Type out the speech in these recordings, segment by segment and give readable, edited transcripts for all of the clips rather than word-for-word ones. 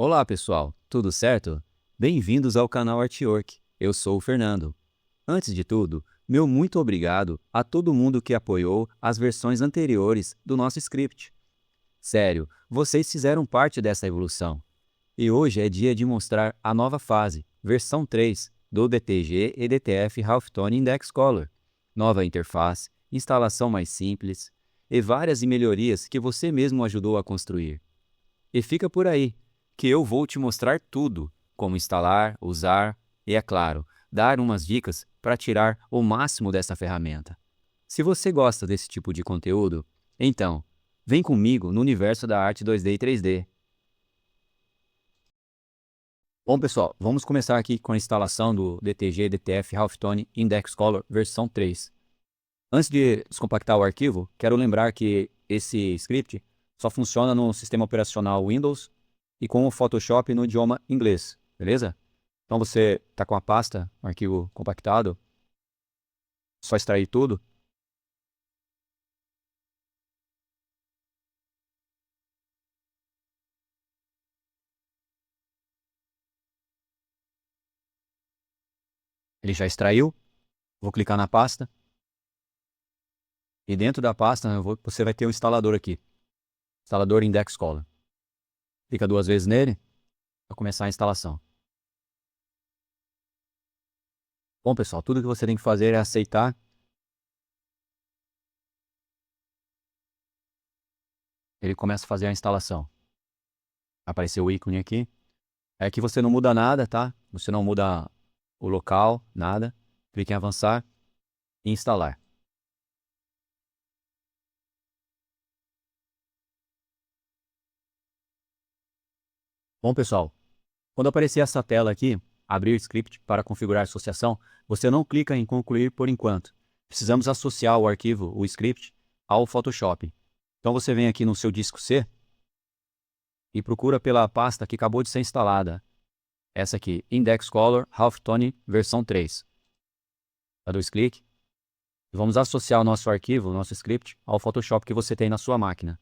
Olá, pessoal, tudo certo? Bem-vindos ao canal Artwork. Eu sou o Fernando. Antes de tudo, meu muito obrigado a todo mundo que apoiou as versões anteriores do nosso script. Sério, vocês fizeram parte dessa evolução. E hoje é dia de mostrar a nova fase, versão 3, do DTG EDTF Halftone Index Color. Nova interface, instalação mais simples e várias melhorias que você mesmo ajudou a construir. E fica por aí, que eu vou te mostrar tudo, como instalar, usar e, é claro, dar umas dicas para tirar o máximo dessa ferramenta. Se você gosta desse tipo de conteúdo, então, vem comigo no universo da arte 2D e 3D. Bom, pessoal, vamos começar aqui com a instalação do DTG DTF Halftone Index Color versão 3. Antes de descompactar o arquivo, quero lembrar que esse script só funciona no sistema operacional Windows e com o Photoshop no idioma inglês, beleza? Então você está com a pasta, um arquivo compactado, só extrair tudo. Ele já extraiu, vou clicar na pasta. E dentro da pasta você vai ter o instalador aqui, instalador Index Color. Clica duas vezes nele para começar a instalação. Bom, pessoal, tudo que você tem que fazer é aceitar. Ele começa a fazer a instalação. Apareceu o ícone aqui. É que você não muda nada, tá? Você não muda o local, nada. Clique em avançar e instalar. Bom, pessoal, quando aparecer essa tela aqui, abrir script para configurar a associação, você não clica em concluir por enquanto. Precisamos associar o arquivo, o script, ao Photoshop. Então você vem aqui no seu disco C e procura pela pasta que acabou de ser instalada. Essa aqui, Index Color Halftone versão 3. Dá dois cliques. Vamos associar o nosso arquivo, o nosso script, ao Photoshop que você tem na sua máquina.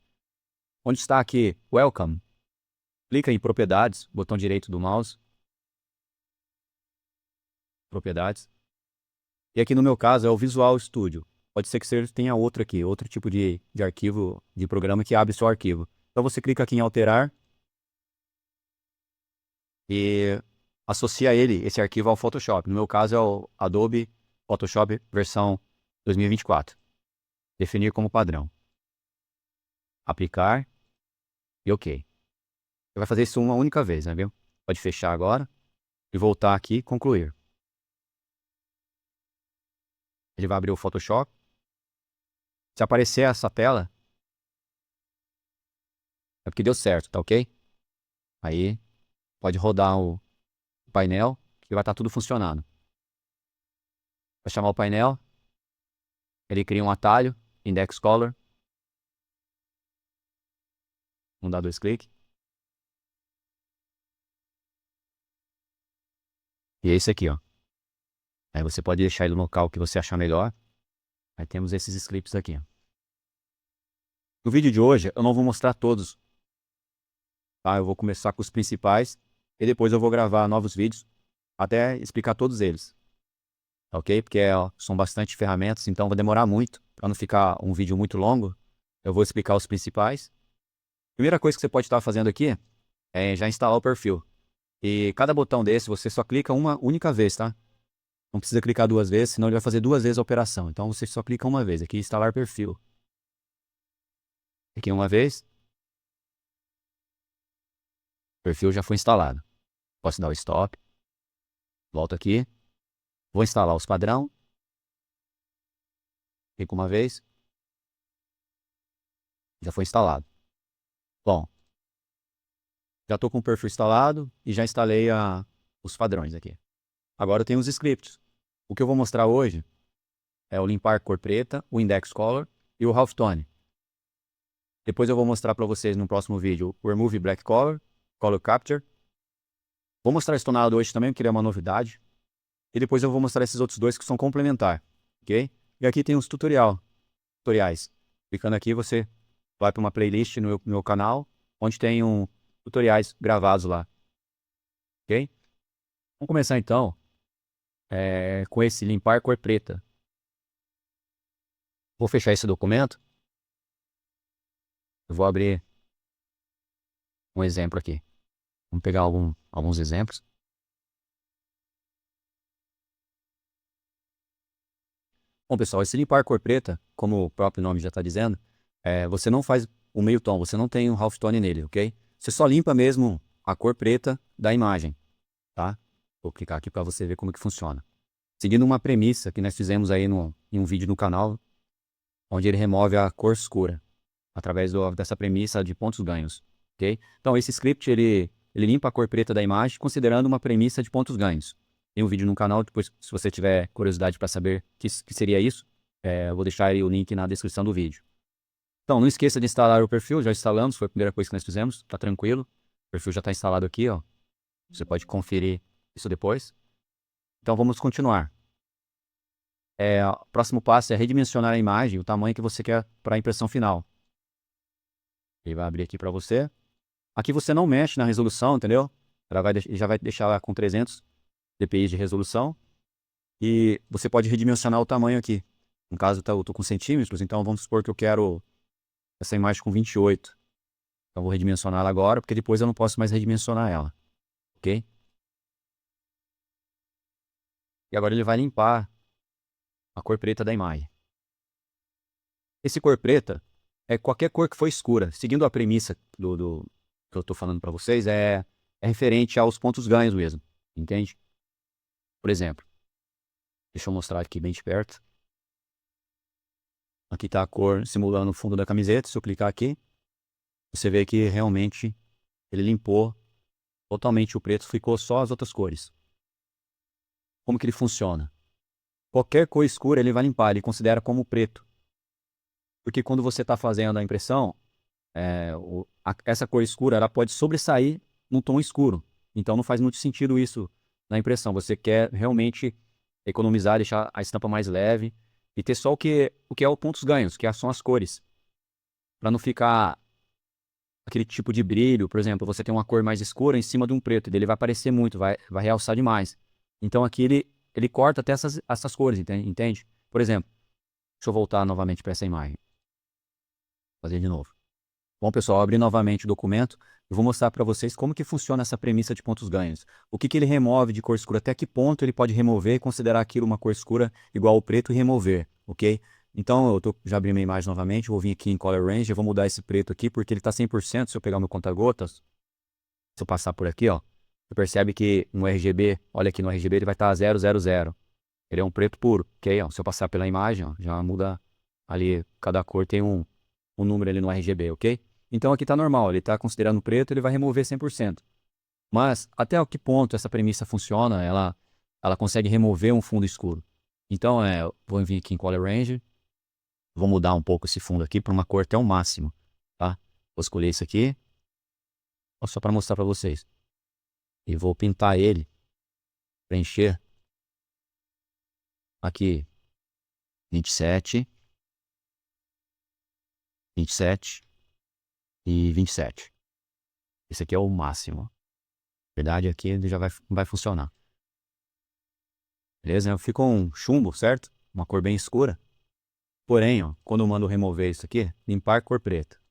Onde está aqui Welcome, clica em Propriedades, botão direito do mouse. Propriedades. E aqui no meu caso é o Visual Studio. Pode ser que você tenha outro aqui, outro tipo de arquivo, de programa que abre seu arquivo. Então você clica aqui em Alterar e associa esse arquivo ao Photoshop. No meu caso é o Adobe Photoshop versão 2024. Definir como padrão. Aplicar e OK. Você vai fazer isso uma única vez, né, viu? Pode fechar agora e voltar aqui e concluir. Ele vai abrir o Photoshop. Se aparecer essa tela, é porque deu certo, tá OK? Aí pode rodar o painel que vai estar tudo funcionando. Vai chamar o painel, ele cria um atalho, Index Color. Vamos dar dois cliques. E é esse aqui, ó. Aí você pode deixar ele no local que você achar melhor. Aí temos esses scripts aqui, ó. No vídeo de hoje eu não vou mostrar todos, tá? Eu vou começar com os principais e depois eu vou gravar novos vídeos até explicar todos eles, tá OK? Porque são bastante ferramentas, então vai demorar muito. Para não ficar um vídeo muito longo, eu vou explicar os principais. Primeira coisa que você pode estar fazendo aqui é já instalar o perfil. E cada botão desse você só clica uma única vez, tá? Não precisa clicar duas vezes, senão ele vai fazer duas vezes a operação. Então você só clica uma vez. Aqui, instalar perfil. Aqui uma vez. O perfil já foi instalado. Posso dar o stop. Volto aqui. Vou instalar os padrão. Clico uma vez. Já foi instalado. Bom, já estou com o perfil instalado e já instalei os padrões aqui. Agora eu tenho os scripts. O que eu vou mostrar hoje é o limpar cor preta, o index color e o halftone. Depois eu vou mostrar para vocês no próximo vídeo o remove black color, color capture. Vou mostrar esse tonado hoje também, porque ele é uma novidade. E depois eu vou mostrar esses outros dois que são complementar, ok? E aqui tem os tutoriais. Clicando aqui você vai para uma playlist no meu canal, onde tem tutoriais gravados lá, ok? Vamos começar então com esse limpar cor preta. Vou fechar esse documento. Eu vou abrir um exemplo aqui. Vamos pegar alguns exemplos. Bom, pessoal, esse limpar cor preta, como o próprio nome já está dizendo, você não faz o meio tom, você não tem um halftone nele, ok? Você só limpa mesmo a cor preta da imagem, tá? Vou clicar aqui para você ver como que funciona. Seguindo uma premissa que nós fizemos aí em um vídeo no canal, onde ele remove a cor escura, através dessa premissa de pontos ganhos, ok? Então, esse script, ele limpa a cor preta da imagem, considerando uma premissa de pontos ganhos. Tem um vídeo no canal, depois, se você tiver curiosidade para saber que seria isso, eu vou deixar aí o link na descrição do vídeo. Então, não esqueça de instalar o perfil, já instalamos, foi a primeira coisa que nós fizemos, tá tranquilo. O perfil já está instalado aqui, ó. Você pode conferir isso depois. Então, vamos continuar. O próximo passo é redimensionar a imagem, o tamanho que você quer para a impressão final. Ele vai abrir aqui para você. Aqui você não mexe na resolução, entendeu? Ele já vai deixar lá com 300 dpi de resolução. E você pode redimensionar o tamanho aqui. No caso, eu estou com centímetros, então vamos supor que eu quero essa imagem com 28. Então vou redimensionar ela agora, porque depois eu não posso mais redimensionar ela. Ok? E agora ele vai limpar a cor preta da imagem. Esse cor preta é qualquer cor que for escura. Seguindo a premissa do que eu estou falando para vocês, é referente aos pontos ganhos mesmo. Entende? Por exemplo, deixa eu mostrar aqui bem de perto. Aqui está a cor simulando o fundo da camiseta. Se eu clicar aqui, você vê que realmente ele limpou totalmente o preto, ficou só as outras cores. Como que ele funciona? Qualquer cor escura ele vai limpar, ele considera como preto. Porque quando você está fazendo a impressão, essa cor escura ela pode sobressair num tom escuro. Então não faz muito sentido isso na impressão. Você quer realmente economizar, deixar a estampa mais leve e ter só o que é o pontos ganhos, que são as cores. Para não ficar aquele tipo de brilho. Por exemplo, você tem uma cor mais escura em cima de um preto, e ele vai aparecer muito, vai realçar demais. Então aqui ele corta até essas cores, entende? Por exemplo, deixa eu voltar novamente para essa imagem. Vou fazer de novo. Bom, pessoal, abri novamente o documento. Eu vou mostrar para vocês como que funciona essa premissa de pontos ganhos. O que ele remove de cor escura, até que ponto ele pode remover e considerar aquilo uma cor escura igual ao preto e remover, ok? Então, já abri minha imagem novamente, vou vir aqui em Color Range, eu vou mudar esse preto aqui, porque ele está 100%. Se eu pegar o meu conta-gotas, se eu passar por aqui, ó, você percebe que no RGB, olha aqui no RGB, ele vai estar 000. Ele é um preto puro, ok? Ó, se eu passar pela imagem, ó, já muda ali, cada cor tem um número ali no RGB, ok? Então aqui está normal, ele está considerando preto, ele vai remover 100%. Mas até que ponto essa premissa funciona, ela consegue remover um fundo escuro. Então vou vir aqui em Color Range, vou mudar um pouco esse fundo aqui para uma cor até o máximo, tá? Vou escolher isso aqui, só para mostrar para vocês. E vou pintar ele, preencher aqui 27, 27 e 27. Esse aqui é o máximo. Na verdade, aqui ele já vai funcionar. Beleza? Ficou um chumbo, certo? Uma cor bem escura. Porém, ó, quando eu mando remover isso aqui, limpar cor preta.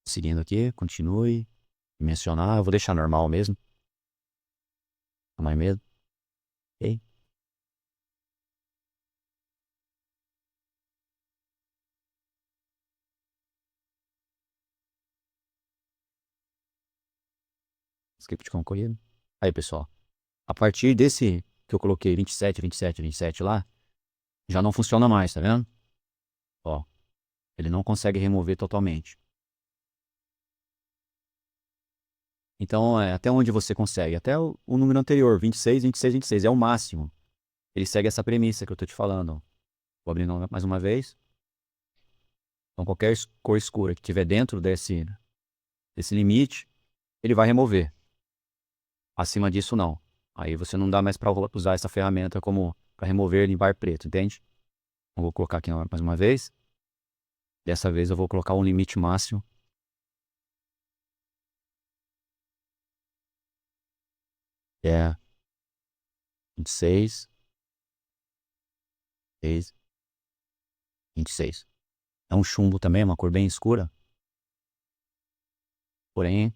Seguindo aqui, continue. Mencionar, eu vou deixar normal mesmo. Tamanho mesmo. Ok? Script concluído. Aí, pessoal. A partir desse que eu coloquei 27, 27, 27 lá, já não funciona mais, tá vendo? Ó, ele não consegue remover totalmente. Então, até onde você consegue? Até o número anterior, 26, 26, 26, é o máximo. Ele segue essa premissa que eu tô te falando. Ó. Vou abrir mais uma vez. Então, qualquer cor escura que tiver dentro desse limite, ele vai remover. Acima disso, não. Aí você não dá mais para usar essa ferramenta como para remover e limpar preto, entende? Então, vou colocar aqui mais uma vez. Dessa vez eu vou colocar um limite máximo. Que é 26, 6, 26. É um chumbo também, uma cor bem escura. Porém,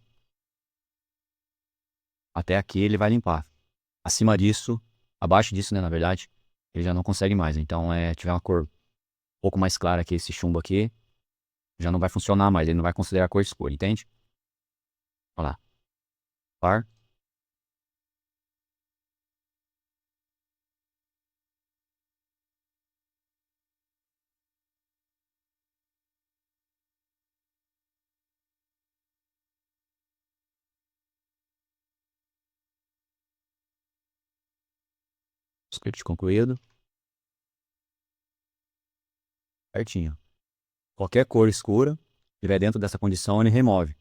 até aqui ele vai limpar. Acima disso, abaixo disso, né, na verdade, ele já não consegue mais. Então, tiver uma cor um pouco mais clara que esse chumbo aqui, já não vai funcionar mais. Ele não vai considerar cor escura, entende? Olha lá. Par. Script concluído. Certinho. Qualquer cor escura, estiver dentro dessa condição, ele remove.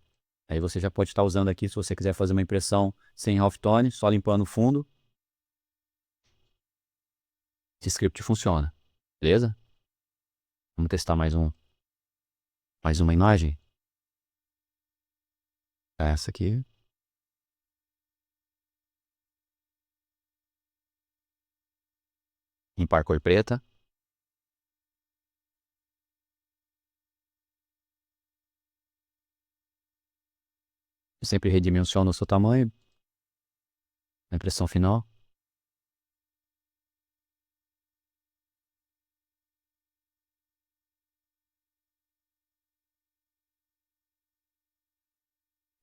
Aí você já pode estar usando aqui, se você quiser fazer uma impressão sem halftone, só limpando o fundo. Esse script funciona. Beleza? Vamos testar mais uma imagem. Essa aqui. Limpar cor preta. Eu sempre redimensiono o seu tamanho. Na impressão final.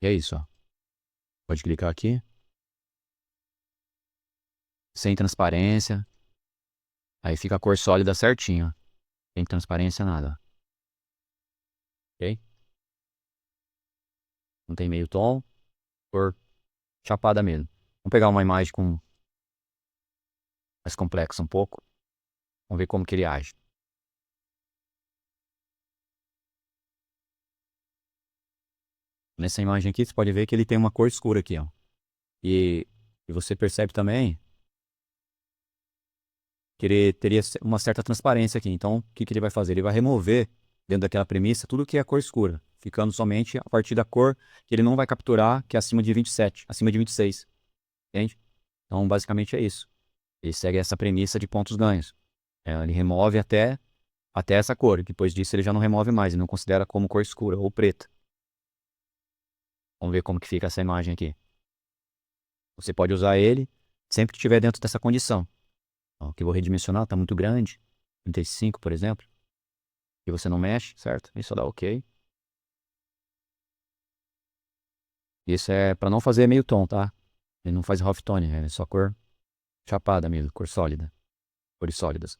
E é isso, ó. Pode clicar aqui. Sem transparência. Aí fica a cor sólida certinho. Sem transparência nada. Ok? Não tem meio tom. Cor chapada mesmo. Vamos pegar uma imagem mais complexa um pouco. Vamos ver como que ele age. Nessa imagem aqui, você pode ver que ele tem uma cor escura aqui, ó. E você percebe também que ele teria uma certa transparência aqui. Então, o que que ele vai fazer? Ele vai remover, dentro daquela premissa, tudo que é cor escura, ficando somente a partir da cor que ele não vai capturar, que é acima de 27, acima de 26. Entende? Então, basicamente é isso. Ele segue essa premissa de pontos ganhos. Ele remove até essa cor. Depois disso, ele já não remove mais. Ele não considera como cor escura ou preta. Vamos ver como que fica essa imagem aqui. Você pode usar ele sempre que estiver dentro dessa condição. Ó, que eu vou redimensionar, está muito grande. 35, por exemplo. E você não mexe, certo? Aí só dá OK. Isso é para não fazer meio tom, tá? Ele não faz halftone, é só cor chapada mesmo, cor sólida. Cores sólidas.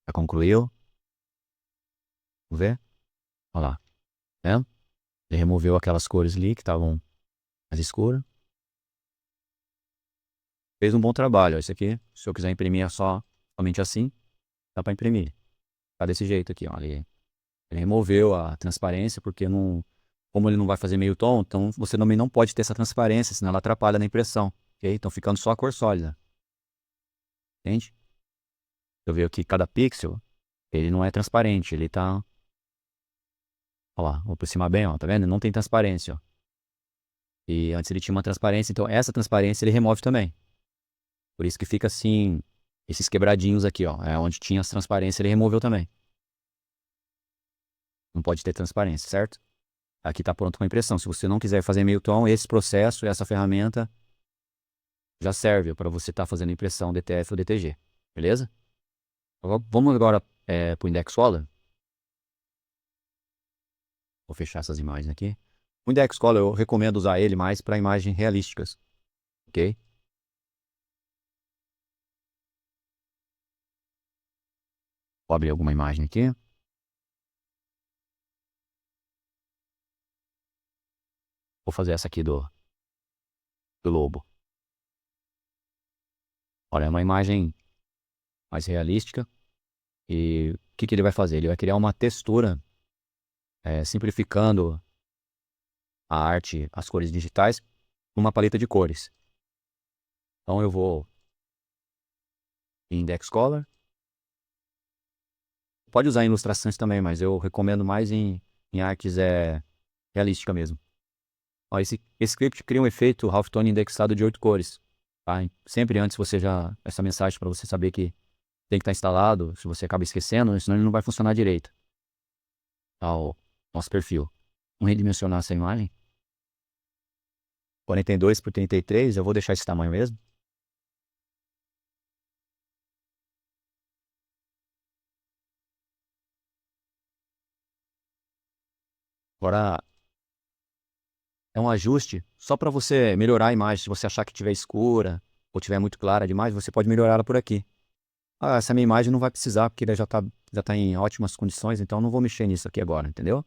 Já concluiu? Vamos ver? Olha lá. Tá vendo? Ele removeu aquelas cores ali que estavam mais escuras. Fez um bom trabalho. Ó, esse aqui, se eu quiser imprimir somente assim, dá para imprimir. Tá desse jeito aqui, ó. Ele removeu a transparência porque não, como ele não vai fazer meio tom, então você também não pode ter essa transparência, senão ela atrapalha na impressão, ok? Então ficando só a cor sólida, entende? Eu vejo aqui cada pixel, ele não é transparente, ele tá, ó lá, vou aproximar bem, ó, tá vendo? Não tem transparência, ó. E antes ele tinha uma transparência, então essa transparência ele remove também. Por isso que fica assim, esses quebradinhos aqui, ó, é onde tinha as transparências, ele removeu também. Não pode ter transparência, certo? Aqui está pronto com a impressão. Se você não quiser fazer meio tom, esse processo, essa ferramenta já serve para você estar fazendo impressão DTF ou DTG. Beleza? Vamos agora para o Index Color. Vou fechar essas imagens aqui. O Index Color eu recomendo usar ele mais para imagens realísticas. Ok? Vou abrir alguma imagem aqui. Vou fazer essa aqui do lobo. Olha, é uma imagem mais realística. E o que que ele vai fazer? Ele vai criar uma textura, simplificando a arte, as cores digitais, numa paleta de cores. Então eu vou em Index Color. Pode usar em ilustrações também, mas eu recomendo mais em artes realística mesmo. Ó, esse script cria um efeito halftone indexado de 8 cores. Tá? Sempre antes você já... Essa mensagem para você saber que tem que estar instalado. Se você acaba esquecendo, senão ele não vai funcionar direito. Tá, o nosso perfil. Vamos redimensionar essa imagem. 42 por 33, eu vou deixar esse tamanho mesmo. Agora, é um ajuste só para você melhorar a imagem. Se você achar que estiver escura ou estiver muito clara demais, você pode melhorar ela por aqui. Ah, essa minha imagem não vai precisar, porque ela já tá em ótimas condições, então não vou mexer nisso aqui agora, entendeu?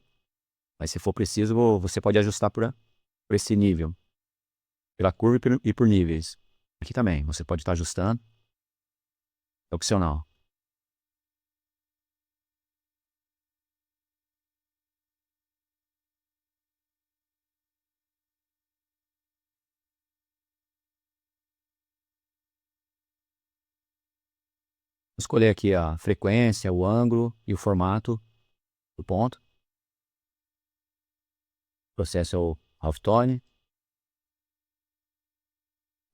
Mas se for preciso, você pode ajustar por esse nível, pela curva e por níveis. Aqui também, você pode estar ajustando, é opcional. Vou escolher aqui a frequência, o ângulo e o formato do ponto. O processo é o halftone.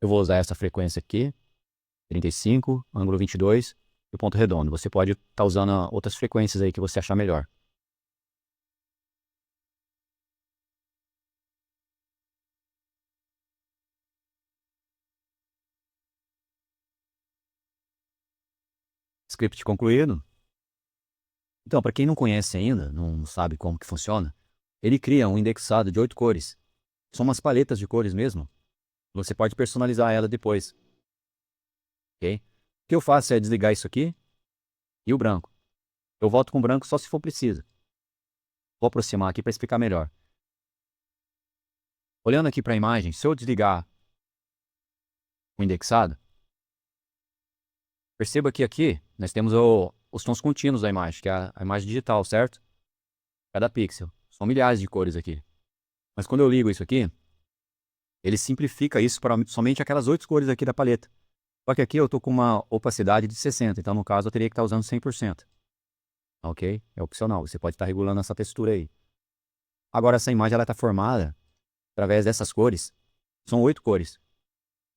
Eu vou usar essa frequência aqui, 35, ângulo 22 e o ponto redondo. Você pode estar usando outras frequências aí que você achar melhor. Script concluído. Então, para quem não conhece ainda, não sabe como que funciona, ele cria um indexado de 8 cores. São umas paletas de cores mesmo. Você pode personalizar ela depois, ok? O que eu faço é desligar isso aqui e o branco. Eu volto com o branco só se for preciso. Vou aproximar aqui para explicar melhor. Olhando aqui para a imagem, se eu desligar o indexado, perceba que aqui nós temos os tons contínuos da imagem, que é a imagem digital, certo? Cada pixel. São milhares de cores aqui. Mas quando eu ligo isso aqui, ele simplifica isso para somente aquelas 8 cores aqui da paleta. Só que aqui eu estou com uma opacidade de 60, então no caso eu teria que estar usando 100%. Ok? É opcional, você pode estar regulando essa textura aí. Agora essa imagem ela está formada através dessas cores. São 8 cores.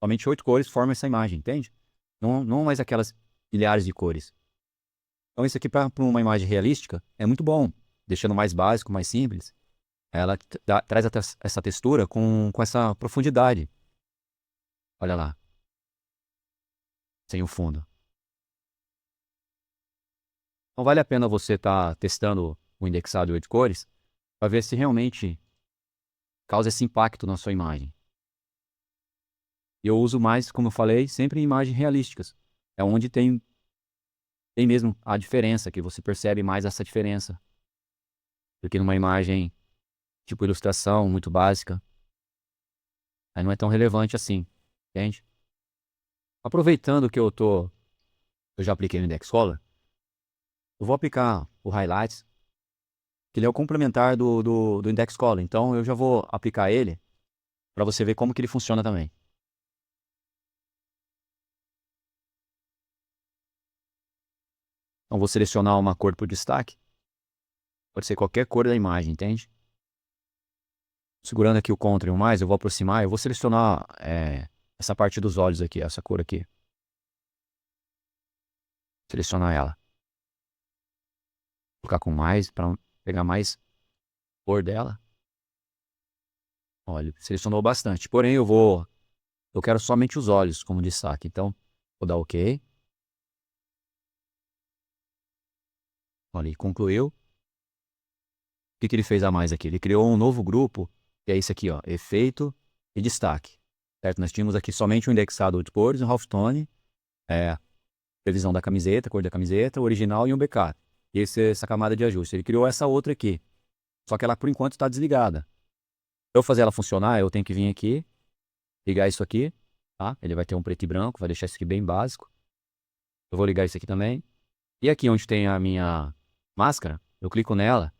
Somente 8 cores formam essa imagem, entende? Não mais aquelas milhares de cores. Então isso aqui para uma imagem realística é muito bom. Deixando mais básico, mais simples. Ela traz essa textura com essa profundidade. Olha lá. Sem o fundo. Então vale a pena você estar testando o indexado de 8 cores para ver se realmente causa esse impacto na sua imagem. E eu uso mais, como eu falei, sempre em imagens realísticas. É onde tem mesmo a diferença, que você percebe mais essa diferença. Porque numa imagem tipo ilustração, muito básica, aí não é tão relevante assim, entende? Aproveitando que eu já apliquei no Index Color, eu vou aplicar o Highlights, que ele é o complementar do Index Color. Então eu já vou aplicar ele para você ver como que ele funciona também. Então vou selecionar uma cor por destaque. Pode ser qualquer cor da imagem, entende? Segurando aqui o Ctrl e o mais, eu vou aproximar, eu vou selecionar essa parte dos olhos aqui, essa cor aqui. Selecionar ela. Colocar com mais, para pegar mais cor dela. Olha, selecionou bastante. Porém, eu quero somente os olhos como destaque. Então, vou dar OK. Olha, concluiu. O que ele fez a mais aqui? Ele criou um novo grupo, que é esse aqui, ó, efeito e destaque. Certo? Nós tínhamos aqui somente um indexado de cores, um halftone, previsão da camiseta, cor da camiseta, o original e um backup. E essa camada de ajuste. Ele criou essa outra aqui. Só que ela, por enquanto, está desligada. Para eu fazer ela funcionar, eu tenho que vir aqui, ligar isso aqui, tá? Ele vai ter um preto e branco, vai deixar isso aqui bem básico. Eu vou ligar isso aqui também. E aqui onde tem a minha máscara, eu clico nela.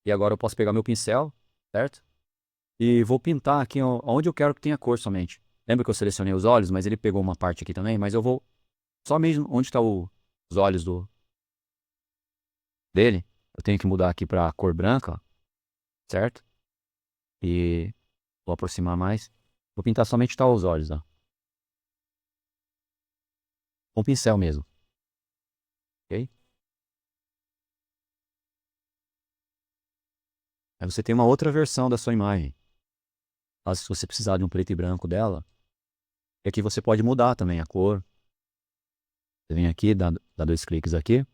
E agora eu posso pegar meu pincel, certo? E vou pintar aqui onde eu quero que tenha cor somente. Lembra que eu selecionei os olhos, mas ele pegou uma parte aqui também, mas eu vou só mesmo onde está os olhos dele, eu tenho que mudar aqui para cor branca, ó, certo? E vou aproximar mais. Vou pintar somente os olhos, ó. Com pincel mesmo, ok? Aí você tem uma outra versão da sua imagem. Mas se você precisar de um preto e branco dela, e aqui você pode mudar também a cor. Você vem aqui, dá 2 cliques aqui.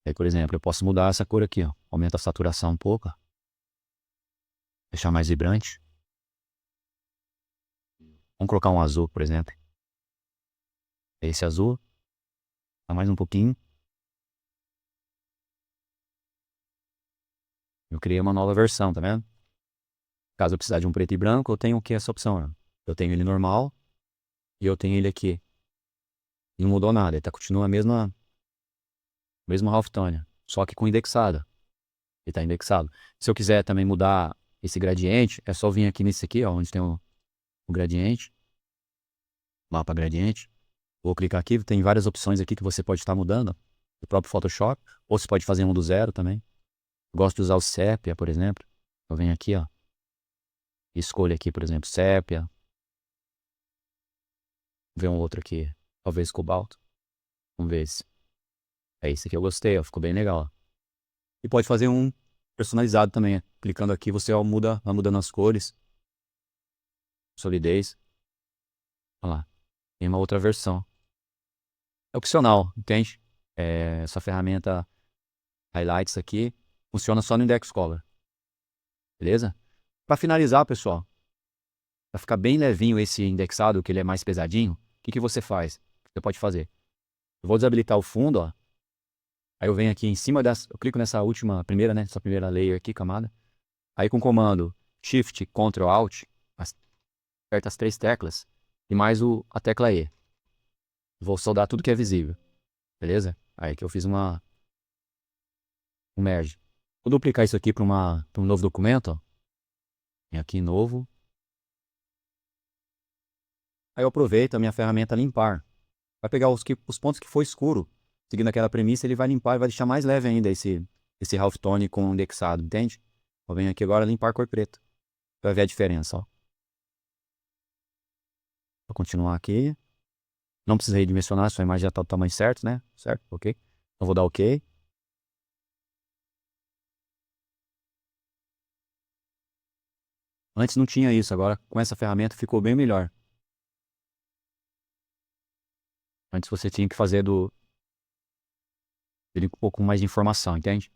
Aí, por exemplo, eu posso mudar essa cor aqui, ó. Aumenta a saturação um pouco, ó. Deixar mais vibrante. Vamos colocar um azul, por exemplo. Esse azul. Dá mais um pouquinho. Eu criei uma nova versão, tá vendo? Caso eu precisar de um preto e branco, eu tenho aqui essa opção, ó. Eu tenho ele normal e eu tenho ele aqui. E não mudou nada, ele continua a mesma halftone, só que com indexada. Ele tá indexado. Se eu quiser também mudar esse gradiente, é só vir aqui nesse aqui, ó, onde tem o gradiente. Mapa gradiente. Vou clicar aqui, tem várias opções aqui que você pode estar mudando, ó, do próprio Photoshop, ou você pode fazer um do zero também. Gosto de usar o sépia, por exemplo. Eu venho aqui, ó, e escolho aqui, por exemplo, sépia. Vou ver um outro aqui, talvez cobalto. Vamos ver esse. É esse aqui eu gostei, ó, ficou bem legal, ó. E pode fazer um personalizado também, ó. Clicando aqui, você ó, vai mudando as cores, solidez. Olha lá, tem uma outra versão. É opcional, entende? Essa ferramenta Highlights aqui funciona só no Index Color, beleza? Para finalizar, pessoal, para ficar bem levinho esse indexado, que ele é mais pesadinho, o que você faz? Você pode fazer. Eu vou desabilitar o fundo, ó. Aí eu venho aqui em cima eu clico nessa última, primeira, né? Essa primeira layer aqui, camada. Aí com o comando Shift, Ctrl, Alt, aperta as 3 teclas e mais a tecla E. Vou soldar tudo que é visível, beleza? Aí que eu fiz um merge. Vou duplicar isso aqui para um novo documento, ó. Vem aqui, novo. Aí eu aproveito a minha ferramenta limpar. Vai pegar os pontos que foi escuro. Seguindo aquela premissa, ele vai limpar e vai deixar mais leve ainda esse halftone com indexado, entende? Eu venho aqui agora limpar cor preta. Vai ver a diferença, ó. Vou continuar aqui. Não precisa redimensionar, sua imagem já está do tamanho certo, né? Certo? Ok. Então vou dar OK. Antes não tinha isso, agora com essa ferramenta ficou bem melhor. Antes você tinha que fazer dele um pouco mais de informação, entende?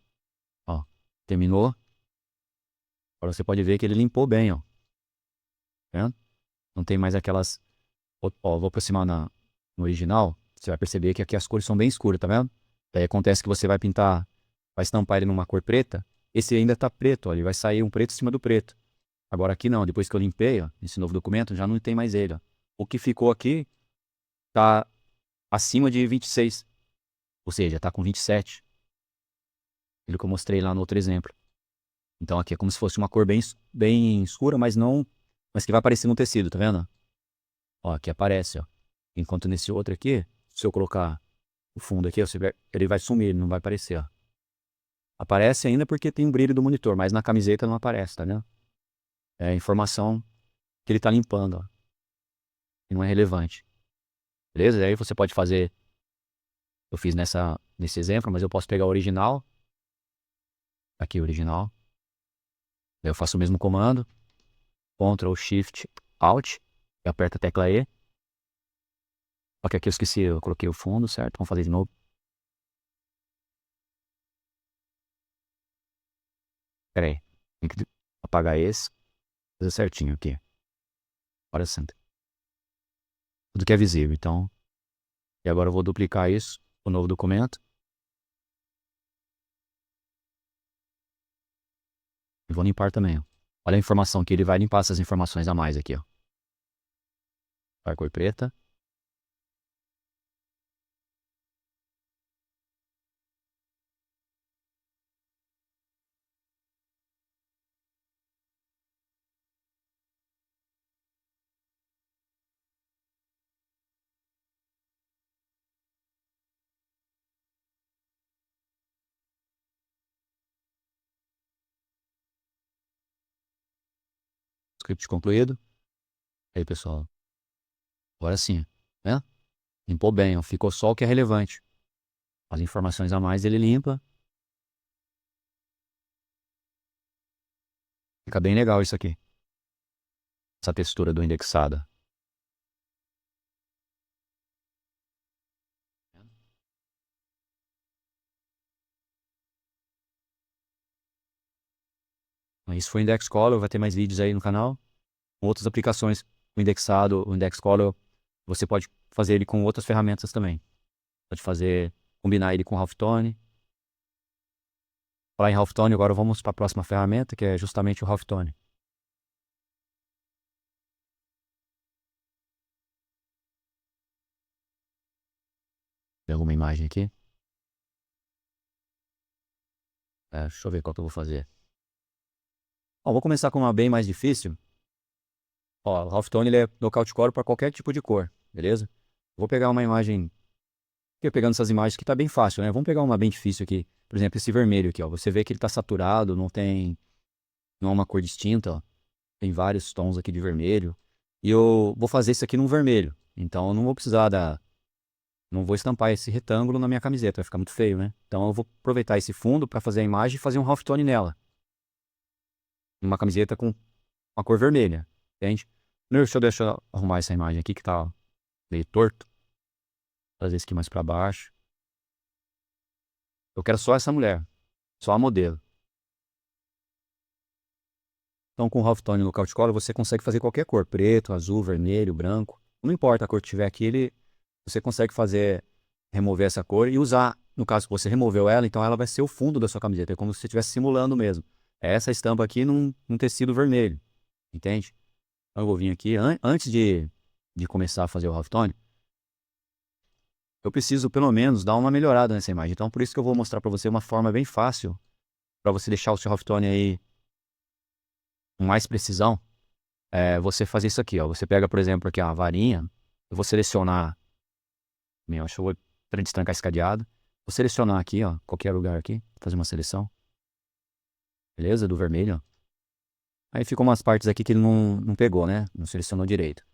Ó, terminou. Agora você pode ver que ele limpou bem, ó. Tá vendo? Não tem mais aquelas... Ó, vou aproximar no original. Você vai perceber que aqui as cores são bem escuras, tá vendo? Daí acontece que você vai pintar, vai estampar ele numa cor preta. Esse ainda tá preto, ó. Ele vai sair um preto em cima do preto. Agora aqui não, depois que eu limpei, ó, esse novo documento, já não tem mais ele, ó. O que ficou aqui tá acima de 26. Ou seja, tá com 27. Aquilo que eu mostrei lá no outro exemplo. Então aqui é como se fosse uma cor bem escura, mas não, mas que vai aparecer no tecido, tá vendo? Ó, aqui aparece, ó. Enquanto nesse outro aqui, se eu colocar o fundo aqui, ó, ele vai sumir, ele não vai aparecer, ó. Aparece ainda porque tem um brilho do monitor, mas na camiseta não aparece, tá vendo? É a informação que ele tá limpando, ó. E não é relevante. Beleza? E aí você pode fazer, eu fiz nesse exemplo, mas eu posso pegar o original. Aqui o original. Daí eu faço o mesmo comando. Ctrl, Shift, Alt. E aperto a tecla E. Só que aqui eu esqueci, eu coloquei o fundo, certo? Vamos fazer de novo. Pera aí. Tem que apagar esse. Fazer certinho aqui. Agora sim. Tudo que é visível, então. E agora eu vou duplicar isso. O novo documento. E vou limpar também, ó. Olha a informação que ele vai limpar essas informações a mais aqui, ó. Vai cor preta. Script concluído. Aí, pessoal. Agora sim, né? Limpou bem, ó. Ficou só o que é relevante. As informações a mais ele limpa. Fica bem legal isso aqui. Essa textura do indexado. Isso foi o Index Color, vai ter mais vídeos aí no canal. Outras aplicações, o indexado, o Index Color, você pode fazer ele com outras ferramentas também. Pode fazer, combinar ele com o Halftone. Falar em Halftone, agora vamos para a próxima ferramenta, que é justamente o Halftone. Tem alguma imagem aqui? Deixa eu ver qual que eu vou fazer. Ó, vou começar com uma bem mais difícil. Ó, o Halftone ele é Knockout Color para qualquer tipo de cor, beleza? Vou pegar uma imagem. Porque pegando essas imagens aqui tá bem fácil, né? Vamos pegar uma bem difícil aqui. Por exemplo, esse vermelho aqui, ó. Você vê que ele tá saturado, não tem. Não é uma cor distinta, ó. Tem vários tons aqui de vermelho. E eu vou fazer isso aqui num vermelho. Então eu não vou precisar da. Não vou estampar esse retângulo na minha camiseta, vai ficar muito feio, né? Então eu vou aproveitar esse fundo para fazer a imagem e fazer um halftone nela. Numa camiseta com uma cor vermelha, entende? Deixa eu arrumar essa imagem aqui que tá meio torto. Trazer isso aqui mais para baixo. Eu quero só essa mulher, só a modelo. Então com o halftone no Color você consegue fazer qualquer cor, preto, azul, vermelho, branco. Não importa a cor que tiver aqui, você consegue fazer, remover essa cor e usar. No caso que você removeu ela, então ela vai ser o fundo da sua camiseta. É como se você estivesse simulando mesmo. É essa estampa aqui num tecido vermelho. Entende? Então eu vou vir aqui, antes de começar a fazer o halftone, eu preciso pelo menos dar uma melhorada nessa imagem. Então por isso que eu vou mostrar para você uma forma bem fácil para você deixar o seu halftone aí com mais precisão. Você fazer isso aqui, ó. Você pega, por exemplo, aqui a varinha, eu vou selecionar, acho que eu vou para destrancar esse cadeado. Vou selecionar aqui, ó, qualquer lugar aqui, fazer uma seleção. Beleza? Do vermelho, ó. Aí ficam umas partes aqui que ele não pegou, né? Não selecionou direito.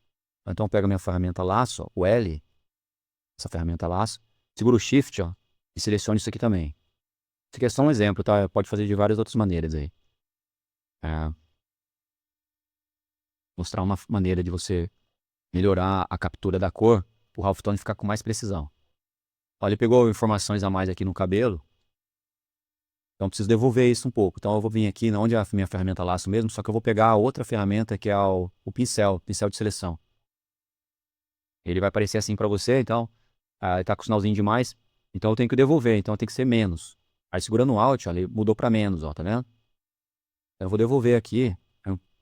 Então eu pego a minha ferramenta laço, ó, o L, essa ferramenta laço, seguro o Shift, ó, e seleciono isso aqui também. Isso aqui é só um exemplo, tá? Pode fazer de várias outras maneiras aí. É, mostrar uma maneira de você melhorar a captura da cor, o halftone ficar com mais precisão. Olha, ele pegou informações a mais aqui no cabelo, então preciso devolver isso um pouco. Então eu vou vir aqui onde é a minha ferramenta laço mesmo, só que eu vou pegar a outra ferramenta que é o pincel de seleção. Ele vai aparecer assim para você, então ele tá com o sinalzinho de mais, então eu tenho que devolver, então tem que ser menos. Aí segurando o Alt, ó, ele mudou para menos, ó, tá vendo? Eu vou devolver aqui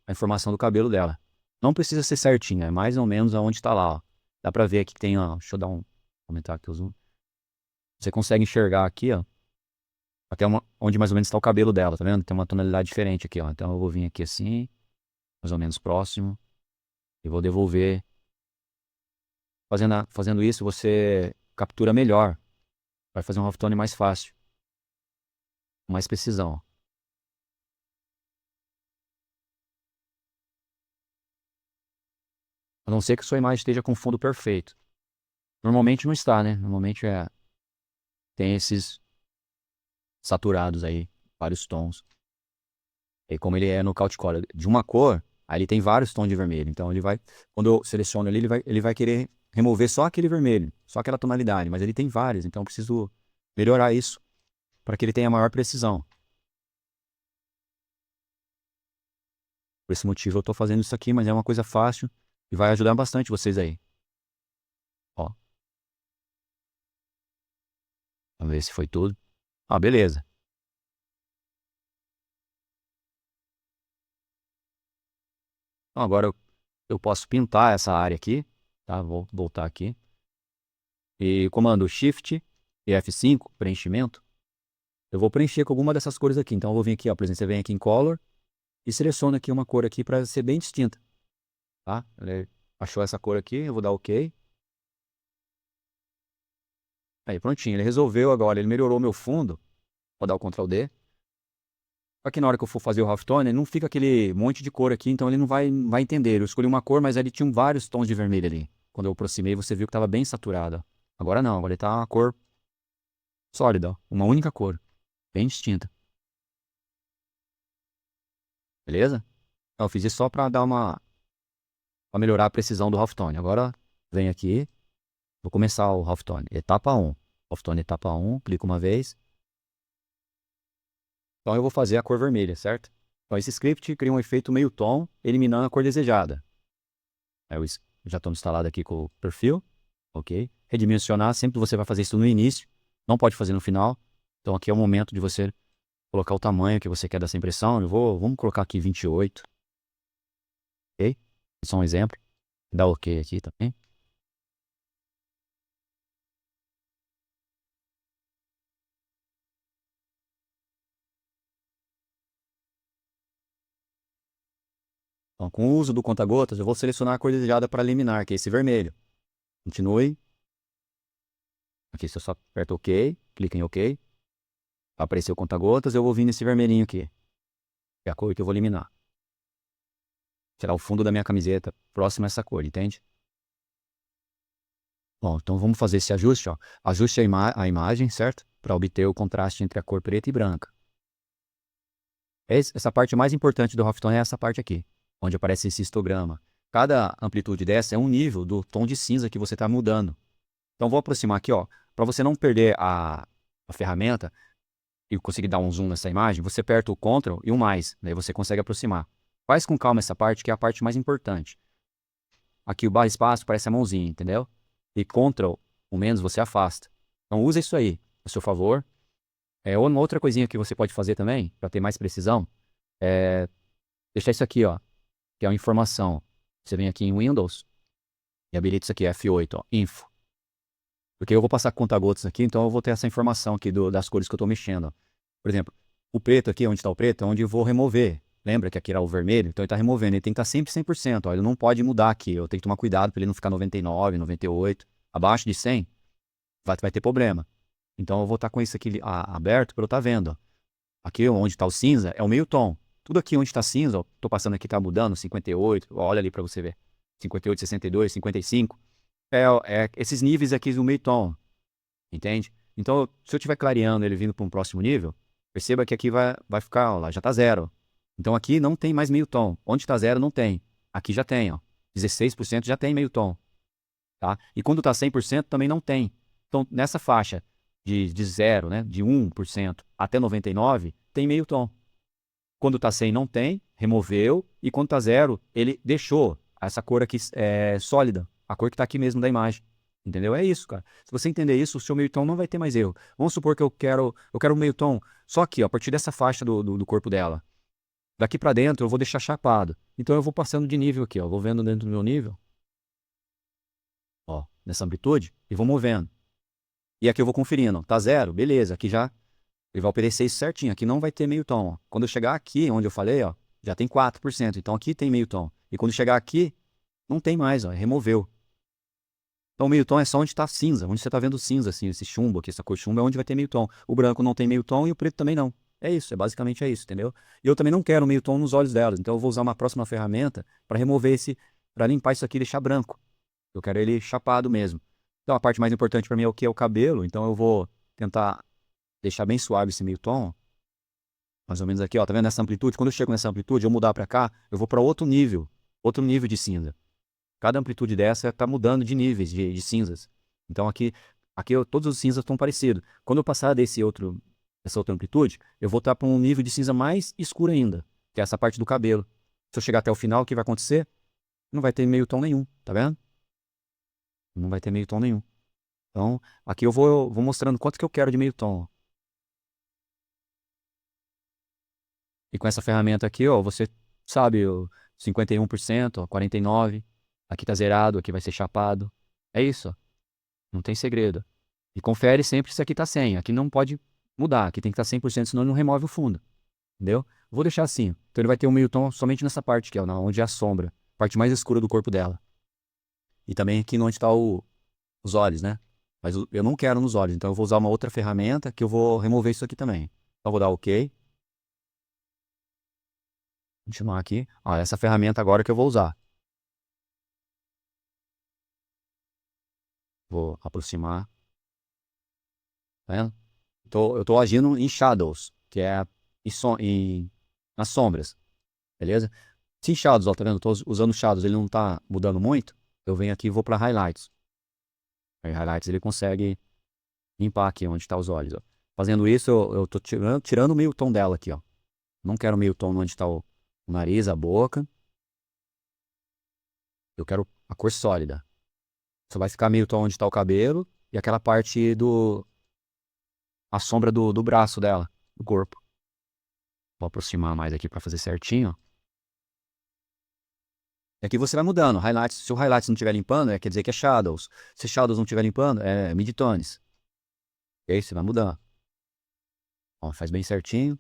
a informação do cabelo dela. Não precisa ser certinho, é mais ou menos aonde está lá, ó. Dá para ver aqui que tem, ó, deixa eu dar aumentar aqui o zoom. Você consegue enxergar aqui, ó, até onde mais ou menos está o cabelo dela, tá vendo? Tem uma tonalidade diferente aqui, ó. Então eu vou vir aqui assim, mais ou menos próximo, e vou devolver. Fazendo isso, você captura melhor. Vai fazer um halftone mais fácil, com mais precisão. A não ser que sua imagem esteja com fundo perfeito. Normalmente não está, né? Normalmente tem esses saturados aí, vários tons. E como ele é no Color de uma cor, aí ele tem vários tons de vermelho. Então ele vai, quando eu seleciono ali, ele vai querer remover só aquele vermelho, só aquela tonalidade, mas ele tem vários, então eu preciso melhorar isso para que ele tenha maior precisão. Por esse motivo eu estou fazendo isso aqui, mas é uma coisa fácil e vai ajudar bastante vocês aí. Ó, vamos ver se foi tudo. Ah, beleza. Então agora eu posso pintar essa área aqui, tá? Vou voltar aqui. E comando Shift e F5, preenchimento. Eu vou preencher com alguma dessas cores aqui. Então eu vou vir aqui, ó, por exemplo, você vem aqui em Color e seleciona aqui uma cor aqui para ser bem distinta, tá? Ele achou essa cor aqui, eu vou dar OK. Aí prontinho, ele resolveu agora, ele melhorou meu fundo. Vou dar o Ctrl D. Só que na hora que eu for fazer o halftone, não fica aquele monte de cor aqui, então ele não vai entender. Eu escolhi uma cor, mas ele tinha vários tons de vermelho ali. Quando eu aproximei, você viu que estava bem saturado. Agora não, agora ele tá uma cor sólida, ó. Uma única cor, bem distinta. Beleza? Eu fiz isso só para para melhorar a precisão do halftone. Agora vem aqui, vou começar o halftone. Etapa 1. Halftone etapa 1, clico uma vez. Então eu vou fazer a cor vermelha, certo? Então esse script cria um efeito meio tom, eliminando a cor desejada. Eu já estou instalado aqui com o perfil, ok? Redimensionar, sempre você vai fazer isso no início, não pode fazer no final. Então aqui é o momento de você colocar o tamanho que você quer dessa impressão. Vamos colocar aqui 28, ok? Só um exemplo. Dá ok aqui também. Então, com o uso do conta-gotas, eu vou selecionar a cor desejada para eliminar, que é esse vermelho. Continue. Aqui você só aperta OK, clica em OK. Apareceu o conta-gotas, eu vou vir nesse vermelhinho aqui. Que é a cor que eu vou eliminar. Tirar o fundo da minha camiseta próximo a essa cor, entende? Bom, então vamos fazer esse ajuste, ó. Ajuste a imagem, certo? Para obter o contraste entre a cor preta e branca. Essa parte mais importante do halftone é essa parte aqui, onde aparece esse histograma. Cada amplitude dessa é um nível do tom de cinza que você está mudando. Então vou aproximar aqui, ó, para você não perder a ferramenta e conseguir dar um zoom nessa imagem, você aperta o Ctrl e o mais, daí você consegue aproximar. Faz com calma essa parte, que é a parte mais importante. Aqui o barra espaço parece a mãozinha, entendeu? E Ctrl, o menos, você afasta. Então usa isso aí a seu favor. Ou uma outra coisinha que você pode fazer também, para ter mais precisão, é deixar isso aqui, ó, que é uma informação. Você vem aqui em Windows e habilita isso aqui, F8, ó, Info. Porque eu vou passar conta-gotas aqui, então eu vou ter essa informação aqui das cores que eu estou mexendo. Ó. Por exemplo, o preto aqui, onde está o preto, é onde eu vou remover. Lembra que aqui era o vermelho? Então ele está removendo, ele tem que estar sempre 100%. Ó, ele não pode mudar aqui, eu tenho que tomar cuidado para ele não ficar 99, 98. Abaixo de 100, vai ter problema. Então eu vou estar com isso aqui aberto para eu estar vendo. Ó. Aqui onde está o cinza é o meio tom. Tudo aqui onde está cinza, estou passando aqui, está mudando, 58, olha ali para você ver. 58, 62, 55. Esses níveis aqui do meio tom, entende? Então, se eu estiver clareando ele vindo para um próximo nível, perceba que aqui vai ficar, ó, lá já está zero. Então aqui não tem mais meio tom. Onde está zero não tem. Aqui já tem, ó. 16% já tem meio tom. Tá? E quando está 100% também não tem. Então, nessa faixa de 0, né, de 1% até 99%, tem meio tom. Quando está 100 não tem, removeu. E quando está 0, ele deixou essa cor aqui sólida. A cor que está aqui mesmo da imagem. Entendeu? É isso, cara. Se você entender isso, o seu meio tom não vai ter mais erro. Vamos supor que eu quero um meio tom só aqui, ó, a partir dessa faixa do corpo dela. Daqui para dentro eu vou deixar chapado. Então eu vou passando de nível aqui, ó. Vou vendo dentro do meu nível. Ó, nessa amplitude. E vou movendo. E aqui eu vou conferindo. Tá zero? Beleza. Aqui já ele vai obedecer isso certinho. Aqui não vai ter meio tom. Ó. Quando eu chegar aqui, onde eu falei, ó, já tem 4%. Então aqui tem meio tom. E quando chegar aqui, não tem mais, ó. Removeu. Então, o meio tom é só onde está cinza, onde você está vendo cinza, assim, esse chumbo aqui, essa cor chumbo é onde vai ter meio tom. O branco não tem meio tom e o preto também não. É isso, basicamente é isso, entendeu? E eu também não quero meio tom nos olhos delas, então eu vou usar uma próxima ferramenta para remover para limpar isso aqui e deixar branco. Eu quero ele chapado mesmo. Então, a parte mais importante para mim é o que é o cabelo, então eu vou tentar deixar bem suave esse meio tom. Mais ou menos aqui, ó, tá vendo essa amplitude? Quando eu chego nessa amplitude, eu mudar para cá, eu vou para outro nível de cinza. Cada amplitude dessa está mudando de níveis de cinzas. Então aqui todos os cinzas estão parecidos. Quando eu passar essa outra amplitude, eu vou estar para um nível de cinza mais escuro ainda, que é essa parte do cabelo. Se eu chegar até o final, o que vai acontecer? Não vai ter meio tom nenhum, tá vendo? Não vai ter meio tom nenhum. Então, aqui eu vou mostrando quanto que eu quero de meio tom. E com essa ferramenta aqui, ó, você sabe, ó, 51%, ó, 49%. Aqui tá zerado, aqui vai ser chapado. É isso, ó. Não tem segredo. E confere sempre se aqui tá 100. Aqui não pode mudar. Aqui tem que estar 100%, senão ele não remove o fundo. Entendeu? Vou deixar assim. Então ele vai ter um meio tom somente nessa parte aqui, ó, onde é a sombra. Parte mais escura do corpo dela. E também aqui onde está os olhos, né? Mas eu não quero nos olhos. Então eu vou usar uma outra ferramenta que eu vou remover isso aqui também. Então eu vou dar OK. Continuar aqui. Ó, essa ferramenta agora que eu vou usar. Vou aproximar, tá vendo? Eu tô agindo em shadows, que é nas sombras, beleza? Se em shadows, ó, tá vendo? Eu tô usando shadows, ele não tá mudando muito. Eu venho aqui e vou para highlights. Aí highlights ele consegue limpar aqui onde tá os olhos, ó. Fazendo isso, eu tô tirando o meio tom dela aqui, ó. Não quero meio tom onde tá o nariz, a boca. Eu quero a cor sólida. Só vai ficar meio tom onde tá o cabelo e aquela parte a sombra do braço dela, do corpo. Vou aproximar mais aqui para fazer certinho. E aqui você vai mudando. Highlights, se o highlights não estiver limpando, quer dizer que é shadows. Se shadows não estiver limpando, é midtones. E aí você vai mudando. Ó, faz bem certinho.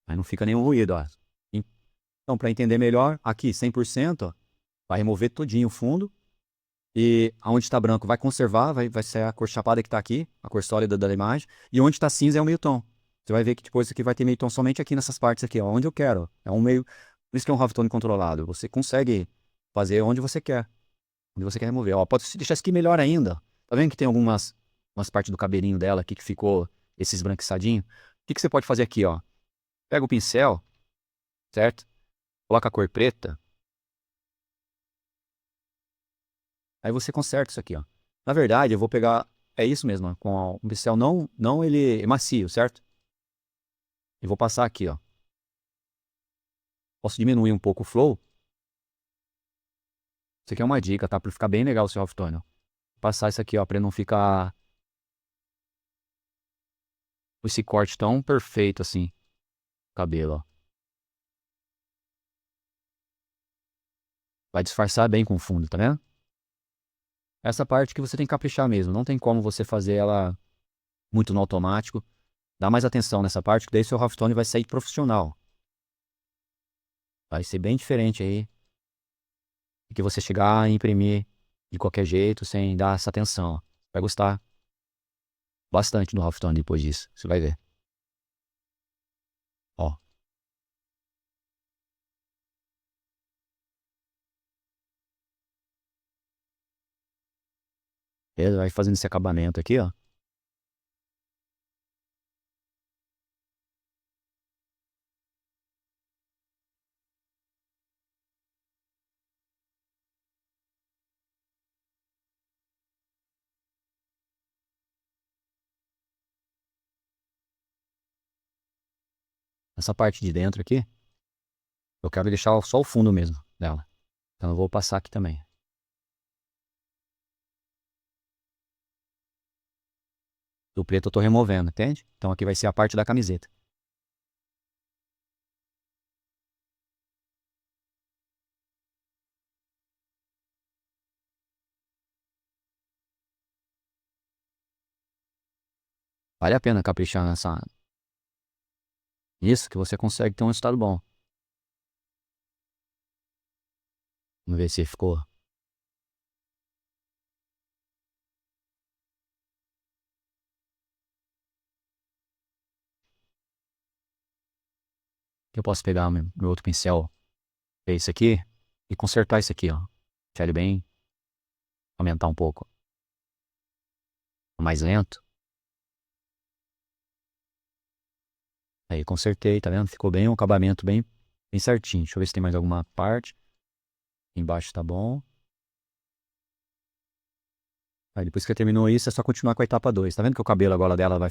Aí não fica nenhum ruído, ó. Então, para entender melhor, aqui 100%, ó, vai remover todinho o fundo. E aonde está branco vai conservar, vai ser a cor chapada que está aqui, a cor sólida da imagem. E onde está cinza é o meio tom. Você vai ver que depois isso aqui vai ter meio tom somente aqui nessas partes aqui, ó, onde eu quero. É um meio. Por isso que é um halftone controlado. Você consegue fazer onde você quer. Onde você quer remover. Ó, pode deixar isso aqui melhor ainda. Tá vendo que tem umas partes do cabelinho dela aqui que ficou esse esbranquiçadinho? O que você pode fazer aqui, ó? Pega o pincel, certo? Coloca a cor preta. Aí você conserta isso aqui, ó. Na verdade, eu vou pegar. É isso mesmo, ó, com um pincel não ele é macio, certo? E vou passar aqui, ó. Posso diminuir um pouco o flow. Isso aqui é uma dica, tá? Pra ficar bem legal o seu halftone, ó. Passar isso aqui, ó, pra não ficar esse corte tão perfeito assim. Cabelo, ó. Vai disfarçar bem com o fundo, tá vendo? Essa parte que você tem que caprichar mesmo. Não tem como você fazer ela muito no automático. Dá mais atenção nessa parte, que daí seu halftone vai sair profissional. Vai ser bem diferente aí do que você chegar e imprimir de qualquer jeito, sem dar essa atenção. Vai gostar bastante do halftone depois disso. Você vai ver. Ó. Ele vai fazendo esse acabamento aqui, ó. Essa parte de dentro aqui, eu quero deixar só o fundo mesmo dela. Então eu vou passar aqui também. O preto eu tô removendo, entende? Então aqui vai ser a parte da camiseta. Vale a pena caprichar nessa. Isso que você consegue ter um resultado bom. Vamos ver se ficou. Eu posso pegar meu outro pincel, esse aqui, e consertar isso aqui, ó. Deixar ele bem, aumentar um pouco. Mais lento. Aí consertei, tá vendo? Ficou bem, um acabamento bem certinho. Deixa eu ver se tem mais alguma parte. Embaixo tá bom. Aí depois que terminou isso, é só continuar com a etapa 2. Tá vendo que o cabelo agora dela vai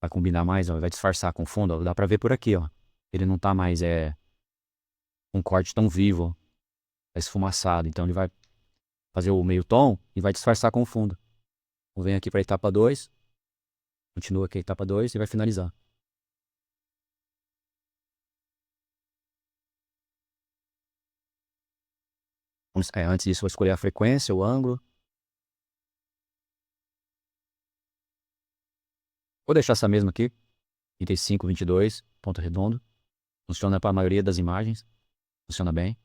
combinar mais, ó, vai disfarçar com o fundo, ó. Dá pra ver por aqui, ó. Ele não tá mais, um corte tão vivo, tá esfumaçado. Então ele vai fazer o meio tom e vai disfarçar com o fundo. Vou vir aqui pra etapa 2, continua aqui a etapa 2 e vai finalizar. Antes disso, vou escolher a frequência, o ângulo. Vou deixar essa mesma aqui, 35, 22, ponto redondo. Funciona para a maioria das imagens. Funciona bem.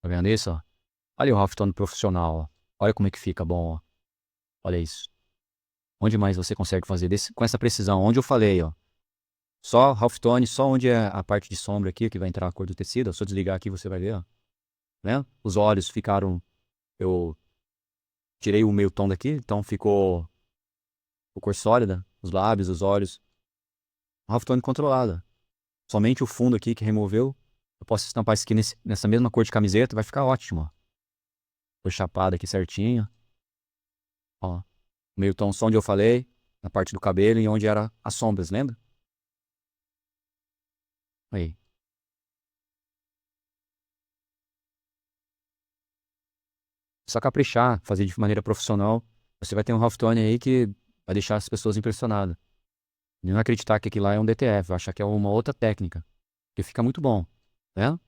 Tá vendo isso, ó? Olha o halftone profissional, ó. Olha como é que fica bom, ó. Olha isso. Onde mais você consegue fazer com essa precisão? Onde eu falei, ó. Só halftone, só onde é a parte de sombra aqui, que vai entrar a cor do tecido. Se eu desligar aqui, você vai ver, ó. Né? Os olhos ficaram... Eu tirei o meio tom daqui, então ficou cor sólida. Os lábios, os olhos. Halftone controlada. Somente o fundo aqui que removeu. Eu posso estampar isso aqui nessa mesma cor de camiseta, vai ficar ótimo, ó. Cor chapada aqui certinho. Ó. Meio tom só onde eu falei, na parte do cabelo e onde era as sombras, lembra? Aí. Só caprichar, fazer de maneira profissional, você vai ter um halftone aí que vai deixar as pessoas impressionadas. Não acreditar que aquilo lá é um DTF, vai achar que é uma outra técnica, que fica muito bom, né?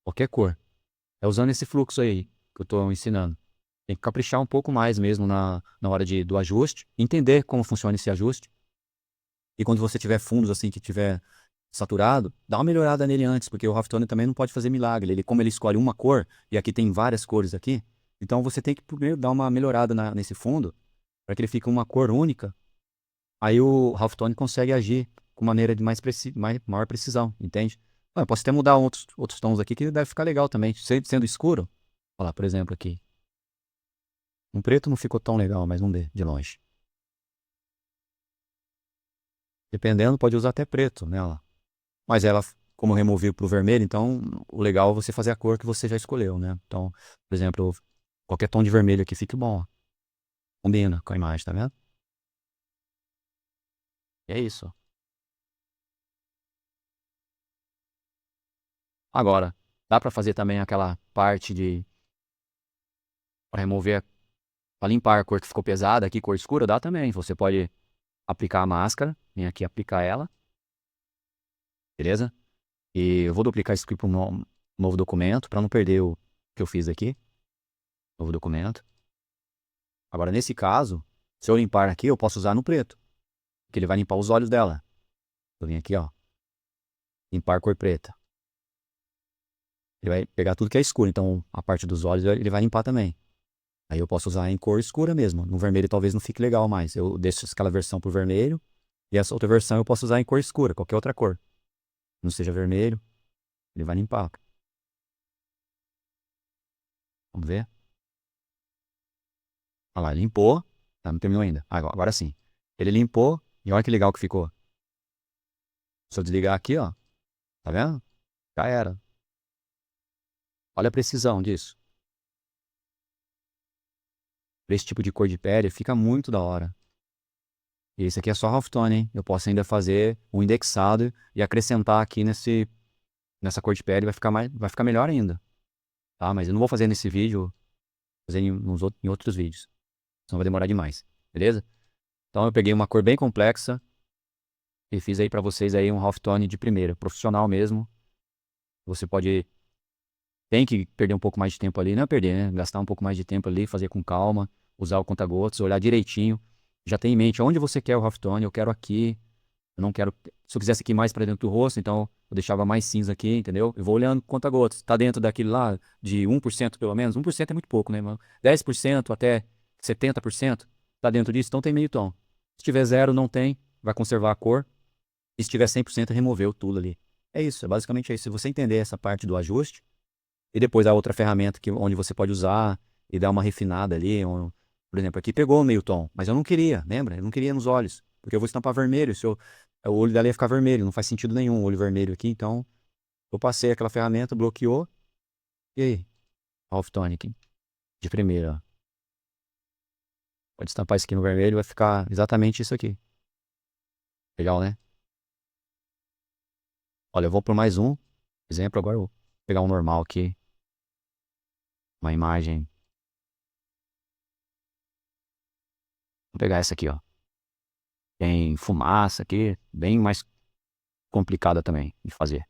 Qualquer cor. É usando esse fluxo aí que eu estou ensinando. Tem que caprichar um pouco mais mesmo na hora do ajuste, entender como funciona esse ajuste. E quando você tiver fundos assim que tiver saturado, dá uma melhorada nele antes, porque o halftone também não pode fazer milagre. Como ele escolhe uma cor, e aqui tem várias cores aqui, então você tem que primeiro dar uma melhorada nesse fundo, para que ele fique uma cor única. Aí o halftone consegue agir com maneira de maior precisão, entende? Eu posso até mudar outros tons aqui que deve ficar legal também. Sendo escuro, olha lá, por exemplo, aqui. Um preto não ficou tão legal, mas não de longe. Dependendo, pode usar até preto nela. Mas ela, como eu removi pro vermelho, então o legal é você fazer a cor que você já escolheu, né? Então, por exemplo, qualquer tom de vermelho aqui fica bom, ó. Combina com a imagem, tá vendo? E é isso. Agora, dá pra fazer também aquela parte para remover, para limpar a cor que ficou pesada aqui, cor escura, dá também. Você pode aplicar a máscara, vem aqui aplicar ela, beleza? E eu vou duplicar isso aqui para um novo documento, para não perder o que eu fiz aqui. Novo documento. Agora, nesse caso, se eu limpar aqui, eu posso usar no preto, que ele vai limpar os olhos dela. Eu vim aqui, ó, limpar cor preta. Ele vai pegar tudo que é escuro, então a parte dos olhos ele vai limpar também. Aí eu posso usar em cor escura mesmo. No vermelho talvez não fique legal mais. Eu deixo aquela versão pro vermelho, e essa outra versão eu posso usar em cor escura, qualquer outra cor. Não seja vermelho, ele vai limpar. Vamos ver? Olha lá, limpou. Tá, não terminou ainda. Agora sim. Ele limpou, e olha que legal que ficou. Se eu desligar aqui, ó, tá vendo? Já era. Olha a precisão disso. Pra esse tipo de cor de pele, fica muito da hora. E esse aqui é só halftone, hein? Eu posso ainda fazer um indexado e acrescentar aqui nessa cor de pele, vai ficar melhor ainda. Tá? Mas eu não vou fazer nesse vídeo, vou fazer em outros vídeos. Senão vai demorar demais. Beleza? Então eu peguei uma cor bem complexa e fiz aí pra vocês aí um halftone de primeira, profissional mesmo. Você pode... Tem que perder um pouco mais de tempo ali, não é perder, né? Gastar um pouco mais de tempo ali, fazer com calma, usar o conta-gotas, olhar direitinho. Já tem em mente onde você quer o halftone, eu quero aqui, eu não quero... Se eu quisesse aqui mais pra dentro do rosto, então eu deixava mais cinza aqui, entendeu? Eu vou olhando conta-gotas. Tá dentro daquele lá de 1% pelo menos? 1% é muito pouco, né, mano? 10% até 70% tá dentro disso, então tem meio tom. Se tiver zero, não tem, vai conservar a cor. E se tiver 100%, removeu tudo ali. É isso, é basicamente isso. Se você entender essa parte do ajuste, e depois a outra ferramenta onde você pode usar e dar uma refinada ali. Por exemplo, aqui pegou o meio tom, mas eu não queria, lembra? Eu não queria nos olhos, porque eu vou estampar vermelho. O olho dela ia ficar vermelho, não faz sentido nenhum o olho vermelho aqui. Então, eu passei aquela ferramenta, bloqueou. E aí? Half tonic, de primeira. Ó. Pode estampar isso aqui no vermelho, vai ficar exatamente isso aqui. Legal, né? Olha, eu vou por mais um exemplo. Agora eu vou pegar um normal aqui. Uma imagem. Vou pegar essa aqui, ó. Tem fumaça aqui, bem mais complicada também de fazer.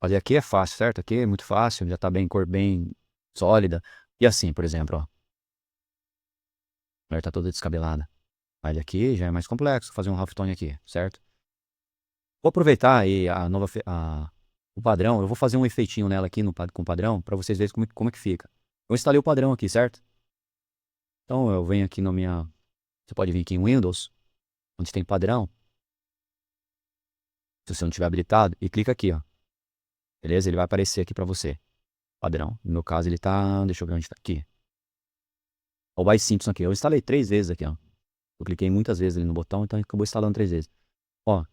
Fazer aqui é fácil, certo? Aqui é muito fácil, já tá bem, cor bem sólida. E assim, por exemplo, ó. A mulher tá toda descabelada. Aí aqui já é mais complexo fazer um halftone aqui, certo? Vou aproveitar aí o padrão, eu vou fazer um efeitinho nela aqui com o padrão, para vocês verem como é que fica. Eu instalei o padrão aqui, certo? Então eu venho aqui você pode vir aqui em Windows, onde tem padrão, se você não tiver habilitado, e clica aqui, ó. Beleza? Ele vai aparecer aqui para você. Padrão. No meu caso ele tá, deixa eu ver onde tá aqui. O By Simpson aqui. Eu instalei 3 vezes aqui, ó. Eu cliquei muitas vezes ali no botão, então acabou instalando 3 vezes. Ó,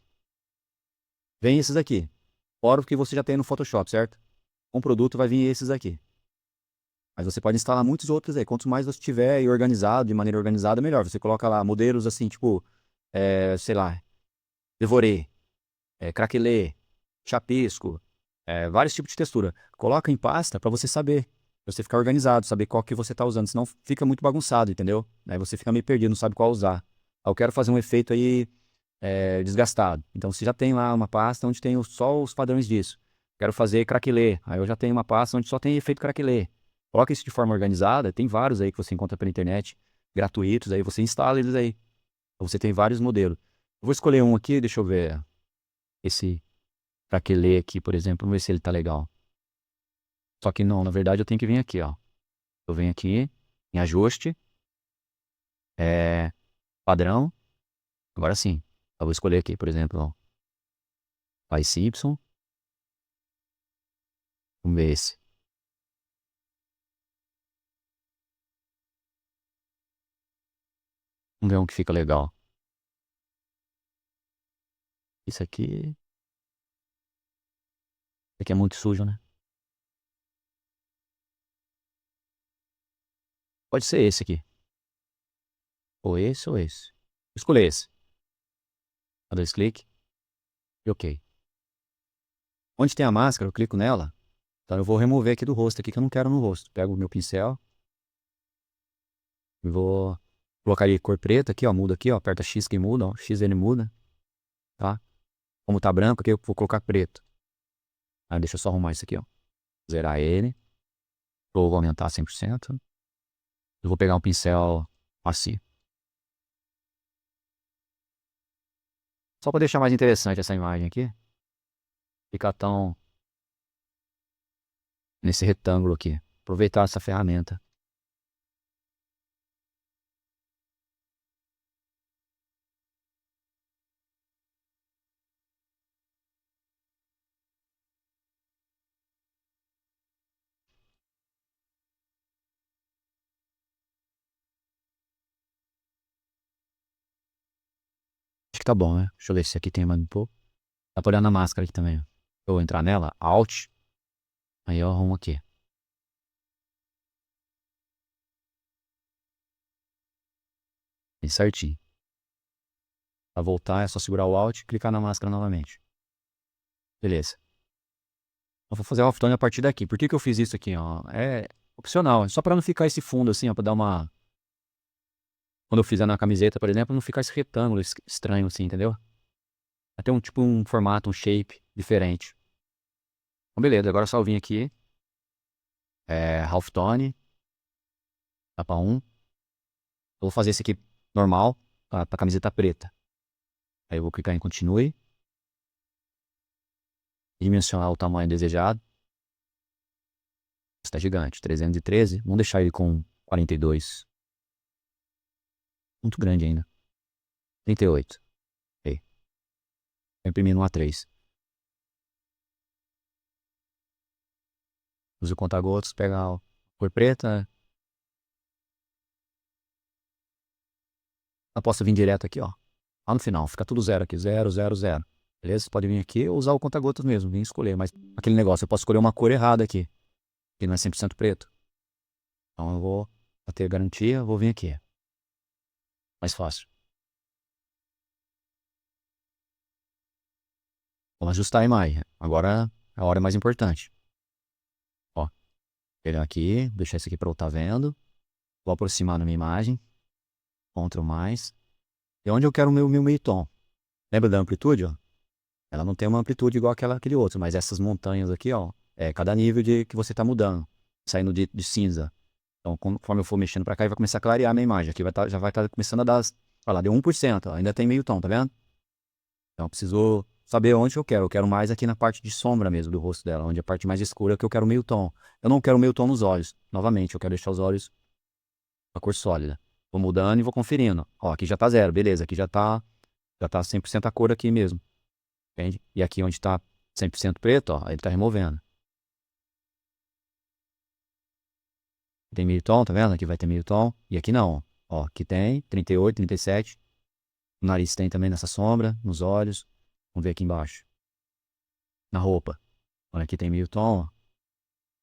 vem esses aqui. Fora o que você já tem no Photoshop, certo? Com o produto vai vir esses aqui. Mas você pode instalar muitos outros aí. Quanto mais você tiver e organizado, de maneira organizada, melhor. Você coloca lá modelos assim, tipo, sei lá, Devoré, Craquelê, Chapisco, vários tipos de textura. Coloca em pasta para você saber. Pra você ficar organizado, saber qual que você tá usando. Senão fica muito bagunçado, entendeu? Aí você fica meio perdido, não sabe qual usar. Aí eu quero fazer um efeito aí desgastado. Então você já tem lá uma pasta onde tem só os padrões disso. Quero fazer craquelê. Aí eu já tenho uma pasta onde só tem efeito craquelê. Coloca isso de forma organizada. Tem vários aí que você encontra pela internet, gratuitos. Aí você instala eles aí. Então, você tem vários modelos. Eu vou escolher um aqui, deixa eu ver. Esse craquelê aqui, por exemplo. Vamos ver se ele tá legal. Só que não, na verdade eu tenho que vir aqui, ó. Eu venho aqui em ajuste, é, padrão. Agora sim. Eu vou escolher aqui, por exemplo, ó, Y. Vamos ver esse. Vamos ver um que fica legal. Isso aqui é muito sujo, né? Pode ser esse aqui. Ou esse ou esse. Escolher esse. Dá 2 cliques e ok. Onde tem a máscara, eu clico nela. Então eu vou remover aqui do rosto, aqui que eu não quero no rosto. Pego o meu pincel e vou colocar ali cor preta aqui, ó. Muda aqui, ó. Aperta X que muda, ó. X ele muda, tá? Como tá branco aqui, eu vou colocar preto. Aí deixa eu só arrumar isso aqui, ó. Zerar ele. Ou vou aumentar 100%. Eu vou pegar um pincel macio. Só para deixar mais interessante essa imagem aqui. Ficar tão nesse retângulo aqui. Aproveitar essa ferramenta. Acho que tá bom, né? Deixa eu ver se aqui tem mais um pouco. Dá pra olhar na máscara aqui também, ó. Eu vou entrar nela, Alt. Aí eu arrumo aqui. Bem certinho. Pra voltar é só segurar o Alt e clicar na máscara novamente. Beleza. Eu vou fazer o halftone a partir daqui. Por que que eu fiz isso aqui, ó? É opcional. É só pra não ficar esse fundo assim, ó. Pra dar uma... Quando eu fizer na camiseta, por exemplo, não ficar esse retângulo estranho assim, entendeu? Até um tipo um formato, um shape diferente. Então, beleza. Agora é só eu vim aqui. Halftone. Capa 1. Eu vou fazer esse aqui normal. Pra camiseta preta. Aí eu vou clicar em continue. Dimensionar o tamanho desejado. Está gigante, 313. Vamos deixar ele com 42. Muito grande ainda. 38. Ok. Vou imprimir no A3. Use o conta-gotas, pega a cor preta. Eu posso vir direto aqui, ó. Lá no final, fica tudo zero aqui. Zero, zero, zero. Beleza? Você pode vir aqui ou usar o conta-gotas mesmo. Vir escolher. Mas aquele negócio, eu posso escolher uma cor errada aqui. Que não é 100% preto. Então eu vou, pra ter garantia, vou vir aqui. Mais fácil. Vamos ajustar a imagem. Agora a hora é mais importante. Ó. Pegar aqui, deixar isso aqui para eu estar vendo. Vou aproximar na minha imagem. Ctrl mais. E onde eu quero o meu meio tom. Lembra da amplitude, ó? Ela não tem uma amplitude igual aquele outro, mas essas montanhas aqui, ó, é cada nível de que você tá mudando, saindo de cinza. Então, conforme eu for mexendo pra cá, ele vai começar a clarear a minha imagem. Aqui já vai estar começando a dar, olha lá, deu 1%, ó, ainda tem meio tom, tá vendo? Então, eu preciso saber onde eu quero. Eu quero mais aqui na parte de sombra mesmo do rosto dela, onde é a parte mais escura que eu quero meio tom. Eu não quero meio tom nos olhos. Novamente, eu quero deixar os olhos a cor sólida. Vou mudando e vou conferindo. Ó, aqui já tá zero, beleza. Aqui já tá 100% a cor aqui mesmo. Entende? E aqui onde tá 100% preto, ó, ele tá removendo. Tem meio tom, tá vendo? Aqui vai ter meio tom. E aqui não. Ó, aqui tem 38, 37. O nariz tem também nessa sombra, nos olhos. Vamos ver aqui embaixo. Na roupa. Olha, aqui tem meio tom, ó.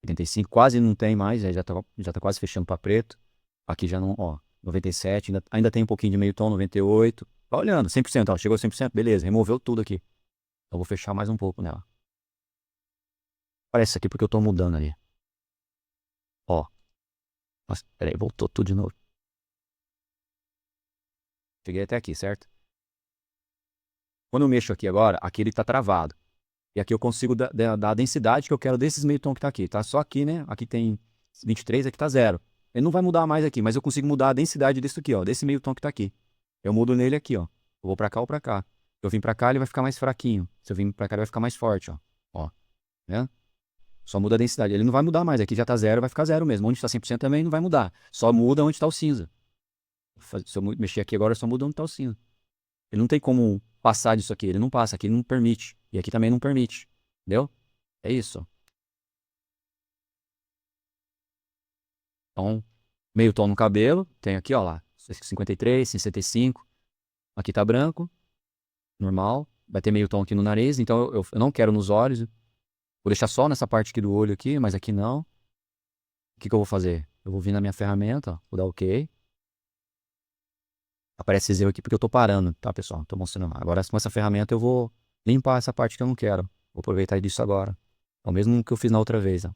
85, quase não tem mais, aí já tá quase fechando para preto. Aqui já não, ó. 97, ainda tem um pouquinho de meio tom, 98. Tá olhando, 100%, ó. Chegou a 100%, beleza, removeu tudo aqui. Então vou fechar mais um pouco nela. Parece isso aqui porque eu tô mudando ali. Ó. Nossa, peraí, voltou tudo de novo. Cheguei até aqui, certo? Quando eu mexo aqui agora, aqui ele tá travado. E aqui eu consigo dar a densidade que eu quero desses meio tom que tá aqui. Tá só aqui, né? Aqui tem 23, aqui tá 0. Ele não vai mudar mais aqui, mas eu consigo mudar a densidade disso aqui, ó. Desse meio tom que tá aqui. Eu mudo nele aqui, ó. Eu vou pra cá ou pra cá. Se eu vim pra cá, ele vai ficar mais fraquinho. Se eu vim pra cá, ele vai ficar mais forte, ó. Ó. Né? Só muda a densidade. Ele não vai mudar mais. Aqui já tá 0, vai ficar 0 mesmo. Onde tá 100% também não vai mudar. Só muda onde tá o cinza. Se eu mexer aqui agora, só muda onde tá o cinza. Ele não tem como passar disso aqui. Ele não passa. Aqui ele não permite. E aqui também não permite. Entendeu? É isso. Então, meio tom no cabelo. Tem aqui, ó lá. 53, 65. Aqui tá branco. Normal. Vai ter meio tom aqui no nariz. Então, eu não quero nos olhos. Vou deixar só nessa parte aqui do olho aqui, mas aqui não. O que que eu vou fazer? Eu vou vir na minha ferramenta, ó, vou dar OK. Aparece esse erro aqui porque eu tô parando, tá, pessoal? Tô mostrando. Agora, com essa ferramenta, eu vou limpar essa parte que eu não quero. Vou aproveitar disso agora. É o mesmo que eu fiz na outra vez, ó.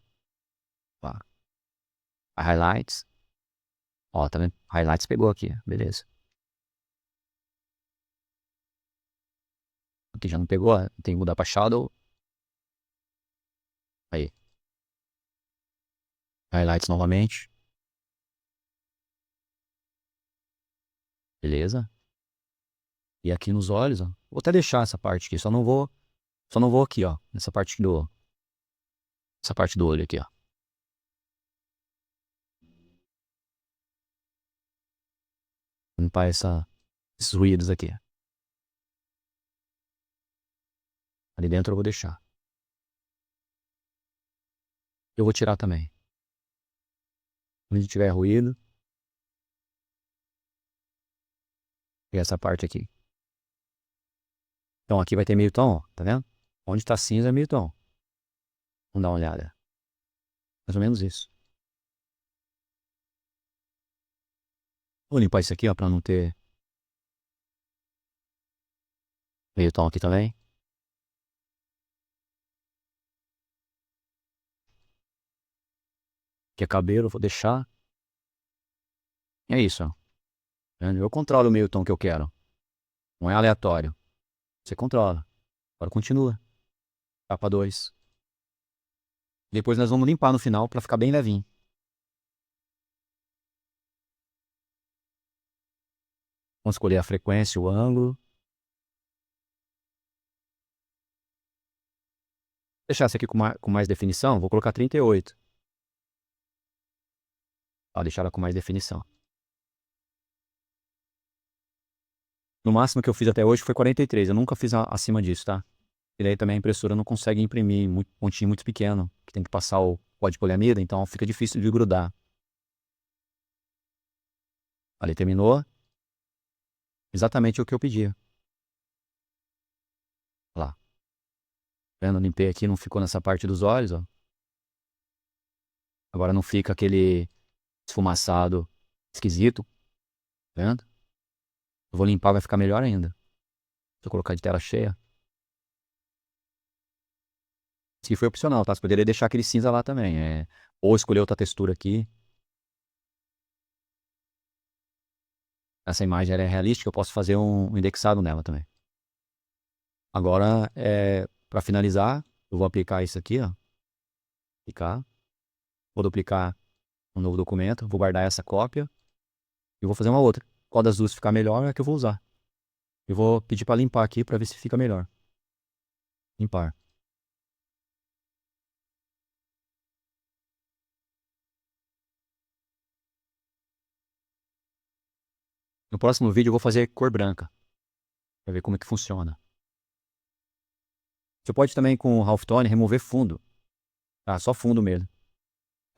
Ó. A highlights. Ó, tá vendo? Highlights pegou aqui, beleza. Aqui já não pegou, ó. Tem que mudar pra shadow. Aí. Highlights novamente. Beleza. E aqui nos olhos, ó. Vou até deixar essa parte aqui, só não vou aqui, ó. Essa parte do olho aqui, ó. Limpar esses ruídos aqui. Ali dentro eu vou deixar. Eu vou tirar também. Onde tiver ruído. E essa parte aqui. Então aqui vai ter meio tom, ó. Tá vendo? Onde tá cinza é meio tom. Vamos dar uma olhada. Mais ou menos isso. Vou limpar isso aqui, ó, pra não ter meio tom aqui também. Aqui é cabelo, eu vou deixar. E é isso, ó. Tá vendo? Eu controlo o meio tom que eu quero. Não é aleatório. Você controla. Agora continua. Capa 2. Depois nós vamos limpar no final pra ficar bem levinho. Vamos escolher a frequência, o ângulo. Deixar esse aqui com mais definição, vou colocar 38. Ó, deixar ela com mais definição. No máximo que eu fiz até hoje foi 43. Eu nunca fiz acima disso, tá? E daí também a impressora não consegue imprimir pontinho muito pequeno, que tem que passar o pó de poliamida, então fica difícil de grudar. Ali terminou. Exatamente o que eu pedi. Olha lá. Vendo? Limpei aqui, não ficou nessa parte dos olhos, ó. Agora não fica aquele esfumaçado esquisito. Tá vendo? Eu vou limpar, vai ficar melhor ainda. Se eu colocar de tela cheia. Isso aqui foi opcional, tá? Você poderia deixar aquele cinza lá também. Ou escolher outra textura aqui. Essa imagem ela é realística, eu posso fazer um indexado nela também. Agora, para finalizar, eu vou aplicar isso aqui, ó. Aplicar. Vou duplicar um novo documento, vou guardar essa cópia e vou fazer uma outra. Qual das duas ficar melhor é a que eu vou usar. Eu vou pedir para limpar aqui para ver se fica melhor. Impar. No próximo vídeo eu vou fazer cor branca, para ver como é que funciona. Você pode também com o Halftone remover fundo. Ah, só fundo mesmo.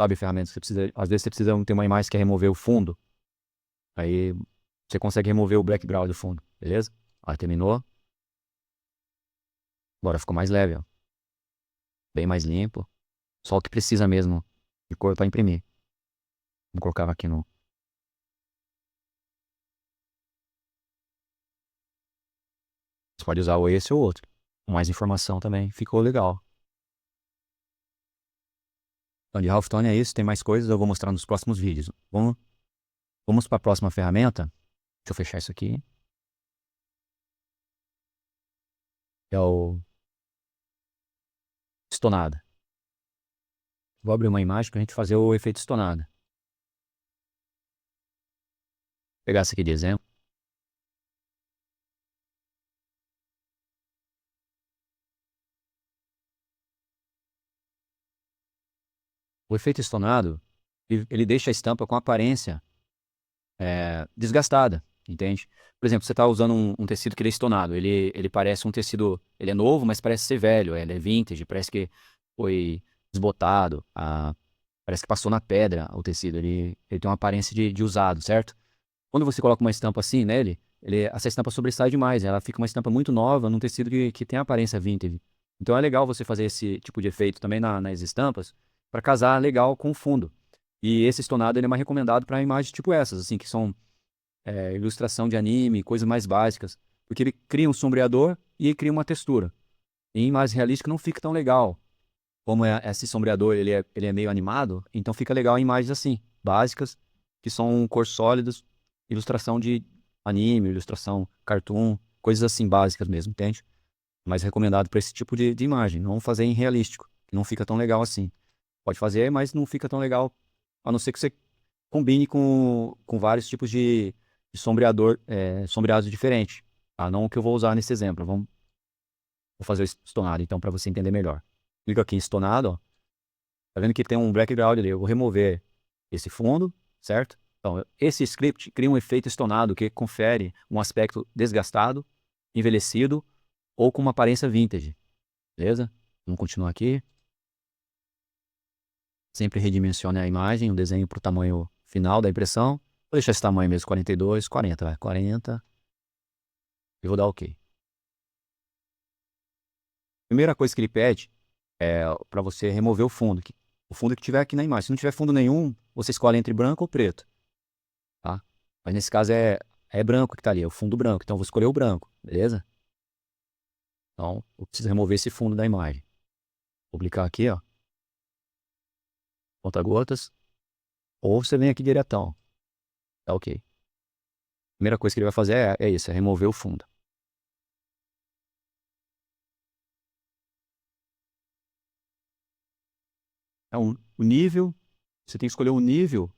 Sabe, ferramentas que você precisa, às vezes você precisa ter uma imagem que quer remover o fundo. Aí você consegue remover o background do fundo, beleza? Ó, terminou. Agora ficou mais leve, ó. Bem mais limpo. Só o que precisa mesmo de cor para imprimir. Vou colocar aqui no... Você pode usar ou esse ou outro. Com mais informação também. Ficou legal. Então, de Halftone é isso. Tem mais coisas, eu vou mostrar nos próximos vídeos. Vamos para a próxima ferramenta. Deixa eu fechar isso aqui. É o Stonada. Vou abrir uma imagem para a gente fazer o efeito Stonada. Vou pegar essa aqui de exemplo. O efeito estonado, ele deixa a estampa com aparência desgastada, entende? Por exemplo, você está usando um tecido que ele é estonado, ele parece um tecido, ele é novo, mas parece ser velho, ele é vintage, parece que foi desbotado, parece que passou na pedra o tecido, ele tem uma aparência de usado, certo? Quando você coloca uma estampa assim nele, essa estampa sobressai demais, ela fica uma estampa muito nova num tecido que tem aparência vintage. Então é legal você fazer esse tipo de efeito também nas estampas, para casar legal com o fundo. E esse estonado ele é mais recomendado para imagens tipo essas, assim, que são ilustração de anime, coisas mais básicas, porque ele cria um sombreador e cria uma textura. Em imagens realísticas não fica tão legal. Como esse sombreador ele é meio animado, então fica legal em imagens assim, básicas, que são cores sólidas, ilustração de anime, ilustração cartoon, coisas assim básicas mesmo, entende? Mais recomendado para esse tipo de imagem. Não fazer em realístico, que não fica tão legal assim. Pode fazer, mas não fica tão legal, a não ser que você combine com vários tipos de sombreador, sombreados diferentes. Tá? Não o que eu vou usar nesse exemplo. Vou fazer o estonado, então, para você entender melhor. Clica aqui em estonado, ó. Tá vendo que tem um background ali? Eu vou remover esse fundo, certo? Então, esse script cria um efeito estonado que confere um aspecto desgastado, envelhecido ou com uma aparência vintage. Beleza? Vamos continuar aqui. Sempre redimensione a imagem, o desenho para o tamanho final da impressão. Vou deixar esse tamanho mesmo, 42, 40, vai. 40 e vou dar OK. Primeira coisa que ele pede é para você remover o fundo. O fundo que tiver aqui na imagem. Se não tiver fundo nenhum, você escolhe entre branco ou preto. Tá? Mas nesse caso é branco que está ali, é o fundo branco. Então eu vou escolher o branco, beleza? Então eu preciso remover esse fundo da imagem. Vou clicar aqui, ó, conta-gotas. Ou você vem aqui diretão. Tá OK. Primeira coisa que ele vai fazer é isso, é remover o fundo. O nível, você tem que escolher o nível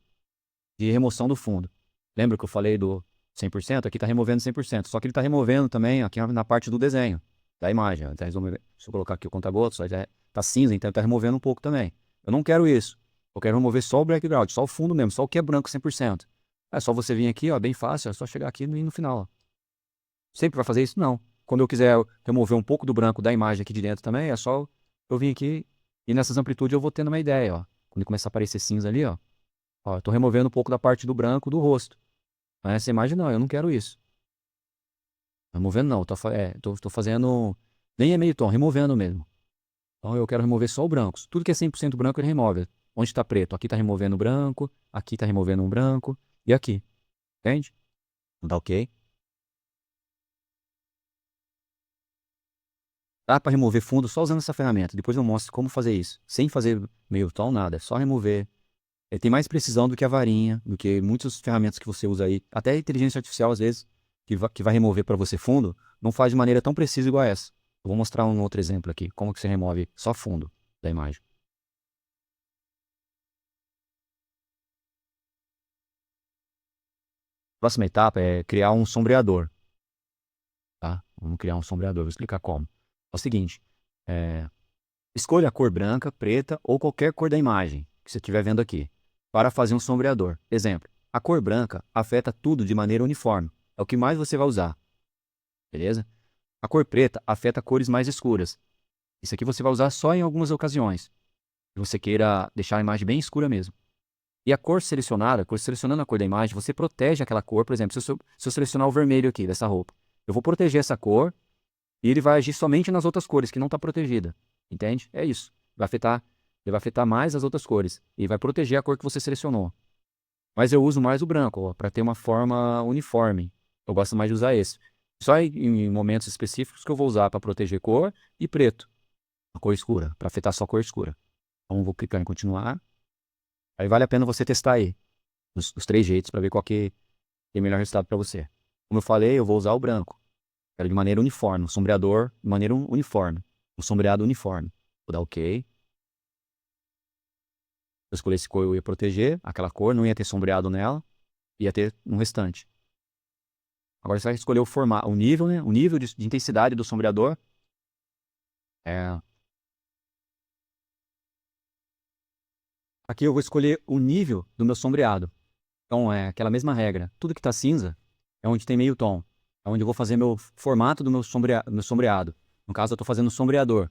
de remoção do fundo. Lembra que eu falei do 100%? Aqui está removendo 100%. Só que ele está removendo também aqui na parte do desenho, da imagem. Ó. Se eu colocar aqui o conta-gotas, está cinza, então está removendo um pouco também. Eu não quero isso. Eu quero remover só o background, só o fundo mesmo, só o que é branco 100%. É só você vir aqui, ó, bem fácil, é só chegar aqui e no final. Ó. Sempre vai fazer isso? Não. Quando eu quiser remover um pouco do branco da imagem aqui de dentro também, é só eu vir aqui e nessas amplitudes eu vou tendo uma ideia, ó. Quando começar a aparecer cinza ali, ó. Ó, eu tô removendo um pouco da parte do branco do rosto. Mas essa imagem não, eu não quero isso. Removendo não, tô fazendo... Nem é meio tom, removendo mesmo. Então eu quero remover só o branco. Tudo que é 100% branco ele remove. Onde está preto? Aqui está removendo o branco, aqui está removendo um branco e aqui. Entende? Dá OK. Dá para remover fundo só usando essa ferramenta. Depois eu mostro como fazer isso. Sem fazer meio tom, nada. É só remover. Ele tem mais precisão do que a varinha, do que muitas ferramentas que você usa aí. Até a inteligência artificial, às vezes, que vai remover para você fundo, não faz de maneira tão precisa igual a essa. Eu vou mostrar um outro exemplo aqui. Como que você remove só fundo da imagem. Próxima etapa é criar um sombreador. Tá? Vamos criar um sombreador. Vou explicar como. É o seguinte. Escolha a cor branca, preta ou qualquer cor da imagem que você estiver vendo aqui para fazer um sombreador. Exemplo, a cor branca afeta tudo de maneira uniforme. É o que mais você vai usar, beleza? A cor preta afeta cores mais escuras. Isso aqui você vai usar só em algumas ocasiões. Se você queira deixar a imagem bem escura mesmo. E a cor selecionada, selecionando a cor da imagem, você protege aquela cor. Por exemplo, se eu selecionar o vermelho aqui dessa roupa, eu vou proteger essa cor e ele vai agir somente nas outras cores que não está protegida. Entende? É isso. Ele vai afetar mais as outras cores e vai proteger a cor que você selecionou. Mas eu uso mais o branco, para ter uma forma uniforme. Eu gosto mais de usar esse. Só em momentos específicos que eu vou usar para proteger cor e preto, a cor escura, para afetar só a cor escura. Então vou clicar em continuar. Aí vale a pena você testar aí os três jeitos para ver qual que tem o melhor resultado para você. Como eu falei, eu vou usar o branco. Quero de maneira uniforme, o sombreador de maneira uniforme. O sombreado uniforme. Vou dar OK. Eu escolhi esse cor, eu ia proteger aquela cor, não ia ter sombreado nela, ia ter no restante. Agora você vai escolher o formato, o nível, né? O nível de intensidade do sombreador. Aqui eu vou escolher o nível do meu sombreado. Então é aquela mesma regra. Tudo que está cinza é onde tem meio tom. É onde eu vou fazer meu formato do meu sombreado. No caso, eu estou fazendo sombreador.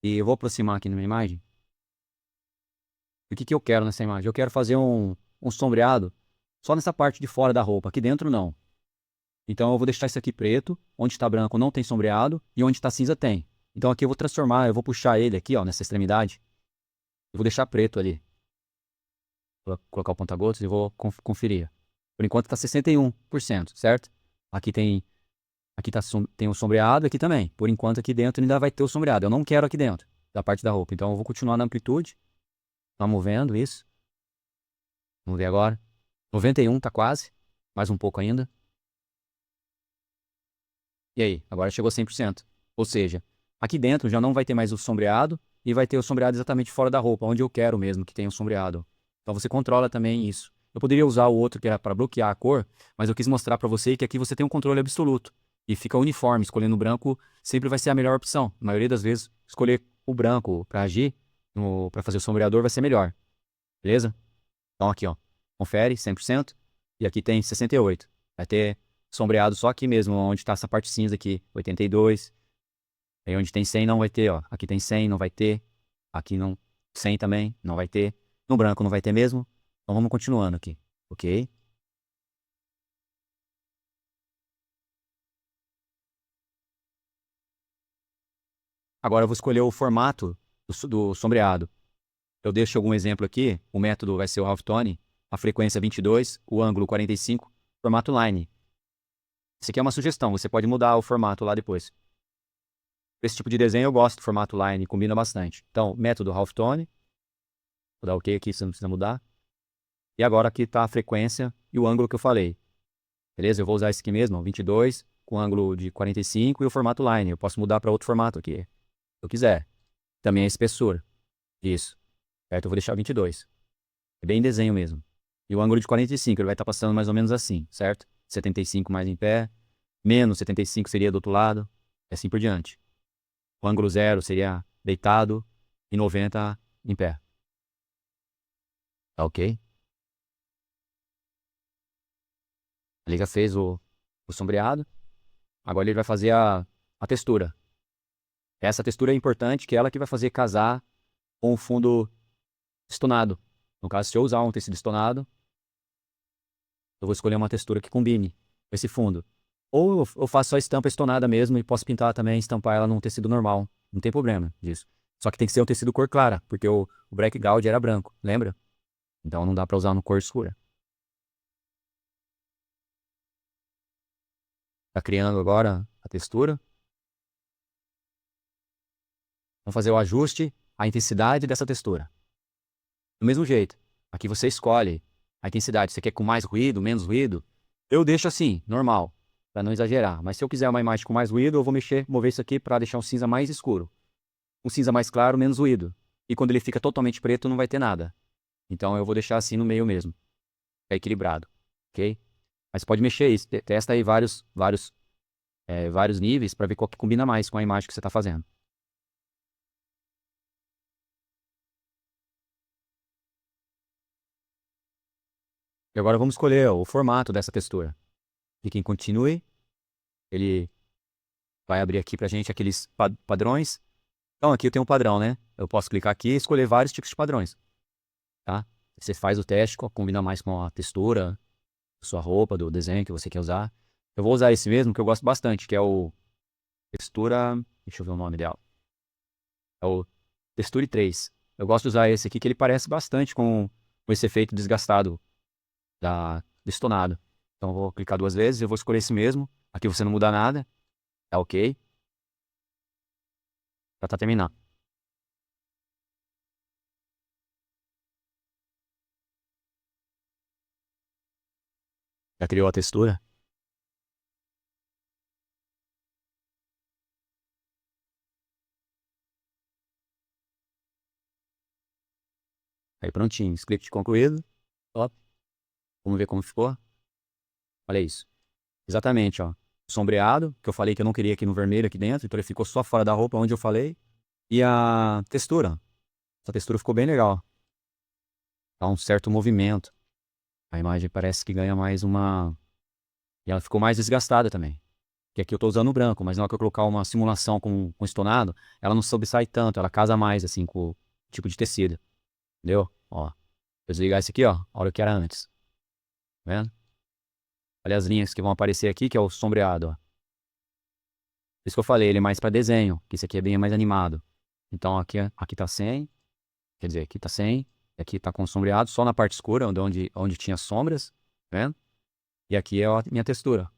E eu vou aproximar aqui na minha imagem. E o que eu quero nessa imagem? Eu quero fazer um sombreado só nessa parte de fora da roupa. Aqui dentro não. Então eu vou deixar isso aqui preto. Onde está branco não tem sombreado. E onde está cinza tem. Então aqui eu vou transformar, eu vou puxar ele aqui, ó, nessa extremidade. Eu vou deixar preto ali. Vou colocar o ponta-gotas e vou conferir. Por enquanto está 61%, certo? Tem o sombreado aqui também. Por enquanto aqui dentro ainda vai ter o sombreado. Eu não quero aqui dentro, da parte da roupa. Então eu vou continuar na amplitude. Vamos vendo isso. Vamos ver agora. 91 tá quase. Mais um pouco ainda. E aí? Agora chegou a 100%. Ou seja, aqui dentro já não vai ter mais o sombreado e vai ter o sombreado exatamente fora da roupa, onde eu quero mesmo que tenha o sombreado. Então você controla também isso. Eu poderia usar o outro que era para bloquear a cor, mas eu quis mostrar para você que aqui você tem um controle absoluto. E fica uniforme. Escolhendo o branco sempre vai ser a melhor opção. Na maioria das vezes, escolher o branco para agir, para fazer o sombreador, vai ser melhor. Beleza? Então aqui, ó. Confere, 100%. E aqui tem 68%. Vai ter sombreado só aqui mesmo, onde está essa parte cinza aqui, 82%. Aí onde tem 100 não vai ter, ó. Aqui tem 100, não vai ter. Aqui não, 100 também, não vai ter. No branco não vai ter mesmo. Então vamos continuando aqui, ok? Agora eu vou escolher o formato do sombreado. Eu deixo algum exemplo aqui. O método vai ser o halftone, a frequência 22, o ângulo 45, formato line. Isso aqui é uma sugestão, você pode mudar o formato lá depois. Esse tipo de desenho eu gosto do formato line, combina bastante. Então, método halftone. Vou dar OK aqui, você não precisa mudar. E agora aqui está a frequência e o ângulo que eu falei. Beleza? Eu vou usar esse aqui mesmo, ó, 22, com ângulo de 45 e o formato line. Eu posso mudar para outro formato aqui, se eu quiser. Também a espessura. Isso. Certo? Eu vou deixar 22. É bem desenho mesmo. E o ângulo de 45, ele vai estar passando mais ou menos assim, certo? 75 mais em pé. Menos 75 seria do outro lado. E assim por diante. O ângulo 0 seria deitado e 90 em pé. Tá ok? Ele já fez o sombreado. Agora ele vai fazer a textura. Essa textura é importante, que é ela que vai fazer casar com o fundo estonado. No caso, se eu usar um tecido estonado, eu vou escolher uma textura que combine com esse fundo. Ou eu faço só estampa estonada mesmo e posso pintar também, estampar ela num tecido normal. Não tem problema disso. Só que tem que ser um tecido cor clara, porque o background era branco, lembra? Então não dá pra usar no cor escura. Tá criando agora a textura. Vamos fazer o ajuste, a intensidade dessa textura. Do mesmo jeito, aqui você escolhe a intensidade. Você quer com mais ruído, menos ruído? Eu deixo assim, normal, para não exagerar. Mas se eu quiser uma imagem com mais ruído, eu vou mover isso aqui para deixar um cinza mais escuro. Um cinza mais claro, menos ruído. E quando ele fica totalmente preto, não vai ter nada. Então eu vou deixar assim no meio mesmo. É equilibrado, ok? Mas pode mexer isso. Testa aí vários níveis para ver qual que combina mais com a imagem que você está fazendo. E agora vamos escolher o formato dessa textura. Clique em Continue. Ele vai abrir aqui pra gente aqueles padrões. Então aqui eu tenho um padrão, né? Eu posso clicar aqui e escolher vários tipos de padrões, tá? Você faz o teste, combina mais com a textura, sua roupa, do desenho que você quer usar. Eu vou usar esse mesmo, que eu gosto bastante, que é o Textura... Deixa eu ver o nome dela. É o Texture 3. Eu gosto de usar esse aqui, que ele parece bastante com esse efeito desgastado do estonado. Então eu vou clicar 2 vezes, eu vou escolher esse mesmo. Aqui você não muda nada. Tá ok. Já tá terminando. Já criou a textura? Aí prontinho, script concluído. Top. Vamos ver como ficou. Olha isso. Exatamente, ó. Sombreado, que eu falei que eu não queria aqui no vermelho aqui dentro, então ele ficou só fora da roupa onde eu falei. E a textura. Essa textura ficou bem legal. Dá um certo movimento. A imagem parece que ganha mais uma... E ela ficou mais desgastada também. Que aqui eu tô usando o branco, mas na hora que eu colocar uma simulação com estonado, ela não sobressai tanto, ela casa mais assim com o tipo de tecido. Entendeu? Ó. Se eu desligar esse aqui, ó. Olha o que era antes. Tá vendo? Olha as linhas que vão aparecer aqui, que é o sombreado, ó. Por isso que eu falei, ele é mais para desenho, que esse aqui é bem mais animado. Então aqui tá sem, quer dizer, aqui tá sem, e aqui tá com sombreado, só na parte escura, onde tinha sombras, tá vendo? E aqui é a minha textura.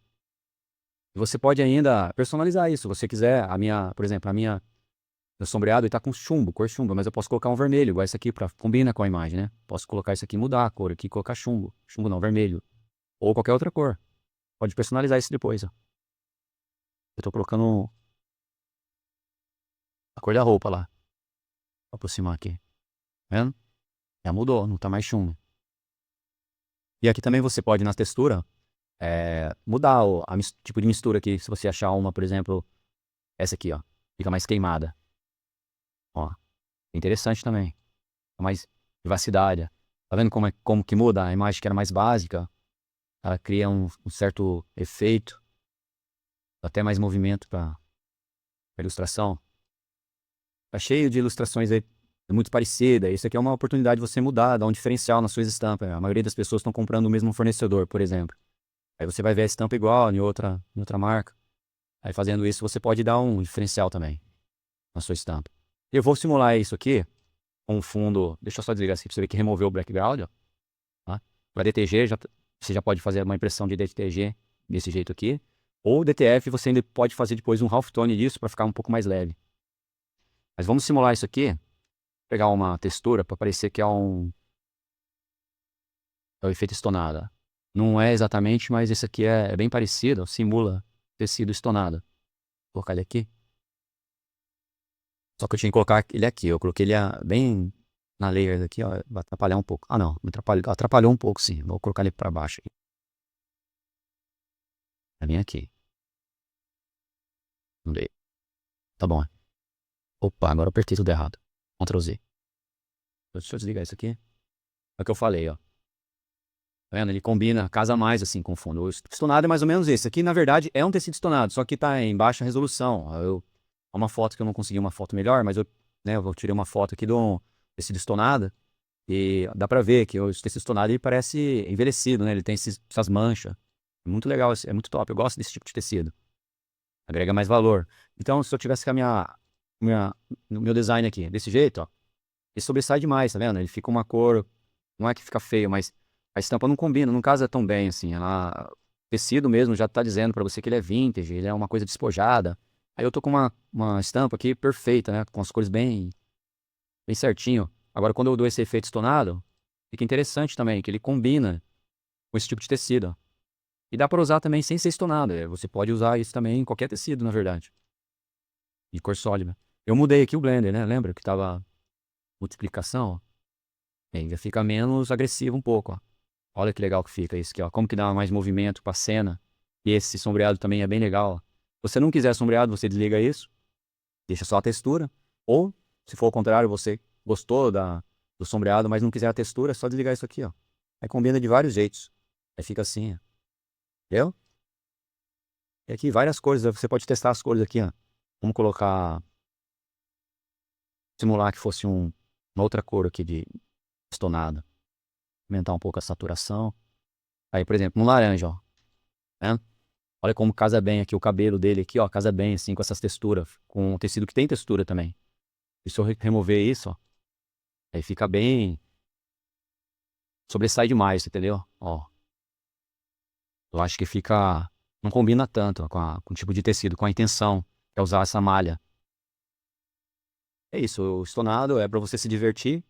E você pode ainda personalizar isso, se você quiser, por exemplo, meu sombreado ele tá com chumbo, cor chumbo, mas eu posso colocar um vermelho, igual esse aqui, combina com a imagem, né? Posso colocar isso aqui, mudar a cor aqui, colocar chumbo. Chumbo não, vermelho. Ou qualquer outra cor. Pode personalizar isso depois, ó. Eu tô colocando a cor da roupa lá. Vou aproximar aqui. Tá vendo? Já mudou, não tá mais chumbo. E aqui também você pode, na textura, mudar tipo de mistura aqui. Se você achar uma, por exemplo, essa aqui, ó. Fica mais queimada. Ó. Interessante também. Mais vivacidade. Tá vendo como que muda? A imagem que era mais básica, ela cria um certo efeito, até mais movimento para ilustração. Tá cheio de ilustrações aí muito parecidas. Isso aqui é uma oportunidade de você mudar, dar um diferencial nas suas estampas. A maioria das pessoas estão comprando o mesmo fornecedor, por exemplo. Aí você vai ver a estampa igual em outra marca. Aí fazendo isso, você pode dar um diferencial também na sua estampa. Eu vou simular isso aqui com um fundo. Deixa eu só desligar aqui para você ver que removeu o background, ó. Tá? Para DTG, você já pode fazer uma impressão de DTG desse jeito aqui. Ou DTF, você ainda pode fazer depois um halftone disso para ficar um pouco mais leve. Mas vamos simular isso aqui. Pegar uma textura para parecer que é o efeito estonada. Não é exatamente, mas esse aqui é bem parecido. Simula tecido estonado. Vou colocar ele aqui. Só que eu tinha que colocar ele aqui. Eu coloquei ele bem na layer aqui, ó. Vai atrapalhar um pouco. Ah, não. Atrapalhou um pouco, sim. Vou colocar ele para baixo aqui. Vai vir aqui. Vamos ver. Tá bom. Opa, agora eu apertei tudo errado. Ctrl Z. Deixa eu desligar isso aqui. É o que eu falei, ó. Tá vendo? Ele combina, casa mais assim com o fundo. O estonado é mais ou menos esse. Aqui, na verdade, é um tecido estonado, só que tá em baixa resolução. É uma foto que eu não consegui uma foto melhor, mas eu tirei uma foto aqui do tecido estonado e dá pra ver que o tecido estonado ele parece envelhecido, né? Ele tem essas manchas. É muito legal, é muito top. Eu gosto desse tipo de tecido. Agrega mais valor. Então, se eu tivesse com no meu design aqui, desse jeito, ó, ele sobressai demais, tá vendo? Ele fica uma cor, não é que fica feio, mas a estampa não combina, não casa tão bem, assim. O tecido mesmo já tá dizendo pra você que ele é vintage, ele é uma coisa despojada. Aí eu tô com uma estampa aqui perfeita, né? Com as cores bem certinho. Agora, quando eu dou esse efeito estonado, fica interessante também, que ele combina com esse tipo de tecido, ó. E dá pra usar também sem ser estonado. Você pode usar isso também em qualquer tecido, na verdade. De cor sólida. Eu mudei aqui o Blender, né? Lembra que tava multiplicação, ó. E aí já fica menos agressivo um pouco, ó. Olha que legal que fica isso aqui, ó. Como que dá mais movimento pra cena. E esse sombreado também é bem legal, ó. Se você não quiser sombreado, você desliga isso. Deixa só a textura. Ou, se for o contrário, você gostou do sombreado, mas não quiser a textura, é só desligar isso aqui, ó. Aí combina de vários jeitos. Aí fica assim, ó. Entendeu? E aqui várias cores, você pode testar as cores aqui, ó. Vamos colocar, simular que fosse uma outra cor aqui de estonado. Aumentar um pouco a saturação. Aí, por exemplo, um laranja, ó. Né? Olha como casa bem aqui o cabelo dele aqui, ó. Casa bem assim com essas texturas. Com um tecido que tem textura também. E se eu remover isso, ó. Aí fica bem... Sobressai demais, entendeu? Ó. Eu acho que fica... Não combina tanto com o tipo de tecido, com a intenção que é usar essa malha. É isso, o estonado é para você se divertir,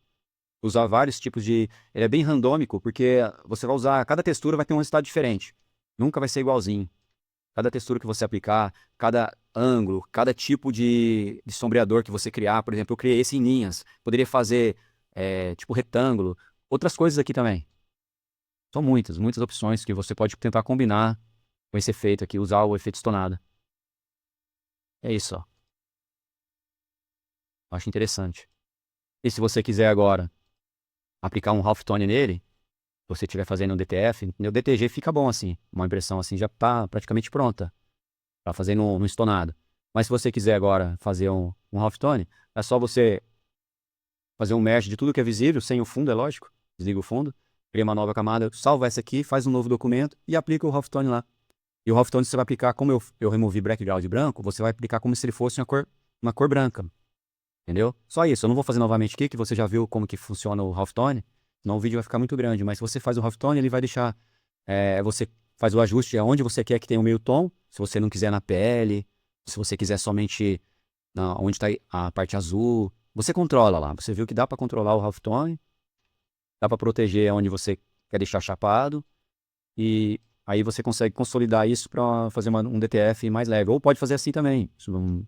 usar vários tipos de... Ele é bem randômico, porque você vai usar... Cada textura vai ter um resultado diferente. Nunca vai ser igualzinho. Cada textura que você aplicar, cada ângulo, cada tipo de sombreador que você criar. Por exemplo, eu criei esse em linhas. Poderia fazer tipo retângulo. Outras coisas aqui também. São muitas, muitas opções que você pode tentar combinar com esse efeito aqui, usar o efeito estonado. É isso, ó. Eu acho interessante. E se você quiser agora aplicar um halftone nele, se você estiver fazendo um DTF, o DTG fica bom assim. Uma impressão assim já está praticamente pronta para fazer no estonado. Mas se você quiser agora fazer um halftone, é só você fazer um merge de tudo que é visível, sem o fundo, é lógico. Desliga o fundo, cria uma nova camada, salva essa aqui, faz um novo documento e aplica o halftone lá. E o halftone você vai aplicar, como eu removi background branco, você vai aplicar como se ele fosse uma cor branca. Entendeu? Só isso, eu não vou fazer novamente aqui, que você já viu como que funciona o halftone, senão o vídeo vai ficar muito grande, mas se você faz o halftone, ele vai deixar, você faz o ajuste aonde você quer que tenha o meio tom, se você não quiser na pele, se você quiser somente onde está a parte azul, você controla lá, você viu que dá para controlar o halftone, dá para proteger onde você quer deixar chapado, e aí você consegue consolidar isso para fazer um DTF mais leve, ou pode fazer assim também, se não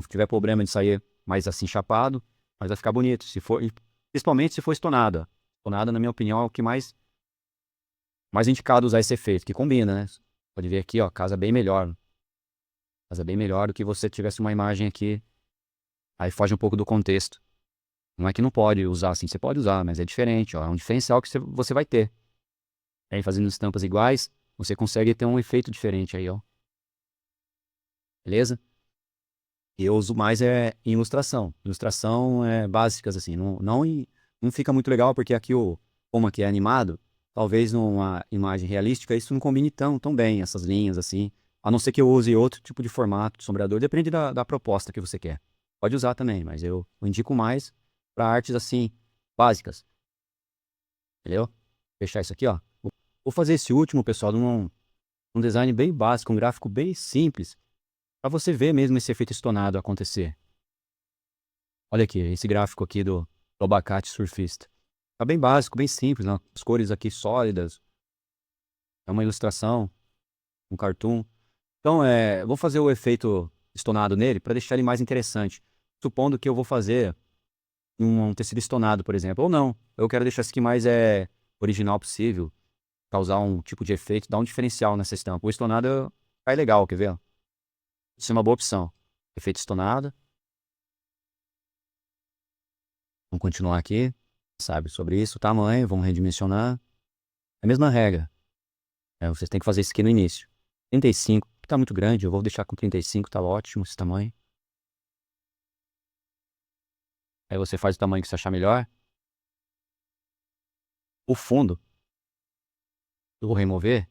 tiver problema de sair mais assim chapado, mas vai ficar bonito. Se for, e principalmente se for estonada. Estonada, na minha opinião, é o que mais indicado usar esse efeito, que combina, né? Pode ver aqui, ó, casa bem melhor. Casa bem melhor do que você tivesse uma imagem aqui, aí foge um pouco do contexto. Não é que não pode usar assim, você pode usar, mas é diferente, ó, é um diferencial que você vai ter. Aí fazendo estampas iguais, você consegue ter um efeito diferente aí, ó. Beleza? E eu uso mais em ilustração. Ilustração básicas, assim. Não fica muito legal, porque aqui, como aqui é animado, talvez numa imagem realística, isso não combine tão bem, essas linhas, assim. A não ser que eu use outro tipo de formato de sombreador, depende da proposta que você quer. Pode usar também, mas eu indico mais para artes, assim, básicas. Entendeu? Fechar isso aqui, ó. Vou fazer esse último, pessoal, num design bem básico, um gráfico bem simples, para você ver mesmo esse efeito estonado acontecer. Olha aqui, esse gráfico aqui do abacate surfista. Tá bem básico, bem simples, né? As cores aqui sólidas. É uma ilustração, um cartoon. Então, vou fazer o efeito estonado nele para deixar ele mais interessante. Supondo que eu vou fazer um tecido estonado, por exemplo. Ou não, eu quero deixar isso aqui mais original possível. Causar um tipo de efeito, dar um diferencial nessa estampa. O estonado cai legal, quer ver? Isso é uma boa opção. Efeito estonado. Vamos continuar aqui. Sabe sobre isso, o tamanho, vamos redimensionar. É a mesma regra. Vocês têm que fazer isso aqui no início. 35, que tá muito grande, eu vou deixar com 35, tá ótimo esse tamanho. Aí você faz o tamanho que você achar melhor. O fundo, eu vou remover.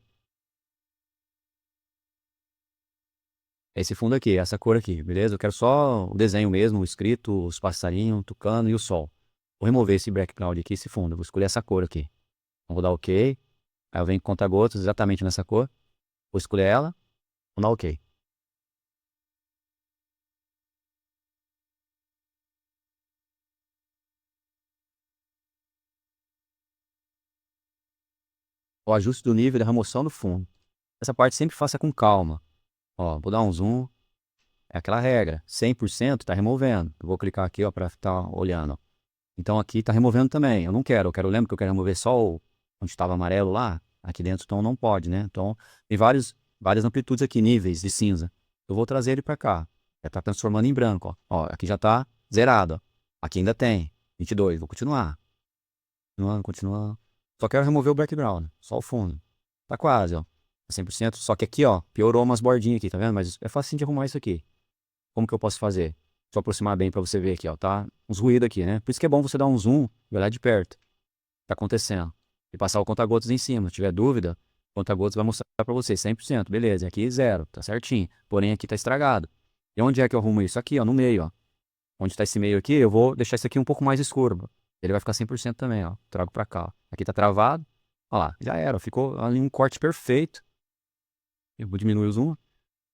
É esse fundo aqui, essa cor aqui, beleza? Eu quero só o desenho mesmo, o escrito, os passarinhos, o tucano e o sol. Vou remover esse background aqui, esse fundo. Vou escolher essa cor aqui. Então, vou dar OK. Aí eu venho com conta-gotas exatamente nessa cor. Vou escolher ela. Vou dar OK. O ajuste do nível da remoção do fundo. Essa parte sempre faça com calma. Ó, vou dar um zoom. É aquela regra, 100% está removendo. Eu vou clicar aqui, ó, para estar olhando. Então aqui está removendo também. Eu não quero, lembra que eu quero remover só onde estava amarelo lá? Aqui dentro, então não pode, né? Então tem várias amplitudes aqui, níveis de cinza. Eu vou trazer ele para cá. Já está transformando em branco, ó. Ó, aqui já está zerado, ó. Aqui ainda tem 22, vou continuar. Continuando, continuando. Só quero remover o background, só o fundo. Tá quase, ó. Tá 100%. Só que aqui, ó, piorou umas bordinhas aqui, tá vendo? Mas é fácil de arrumar isso aqui. Como que eu posso fazer? Deixa eu aproximar bem pra você ver aqui, ó, tá? Uns ruídos aqui, né? Por isso que é bom você dar um zoom e olhar de perto. O que tá acontecendo? E passar o conta-gotas em cima. Se tiver dúvida, o conta-gotas vai mostrar pra você 100%. Beleza, e aqui zero, tá certinho. Porém, aqui tá estragado. E onde é que eu arrumo isso? Aqui, ó, no meio, ó. Onde tá esse meio aqui, eu vou deixar isso aqui um pouco mais escuro. Ele vai ficar 100% também, ó. Trago pra cá, ó. Aqui tá travado. Ó lá, já era. Ficou ali um corte perfeito. Eu vou diminuir o zoom.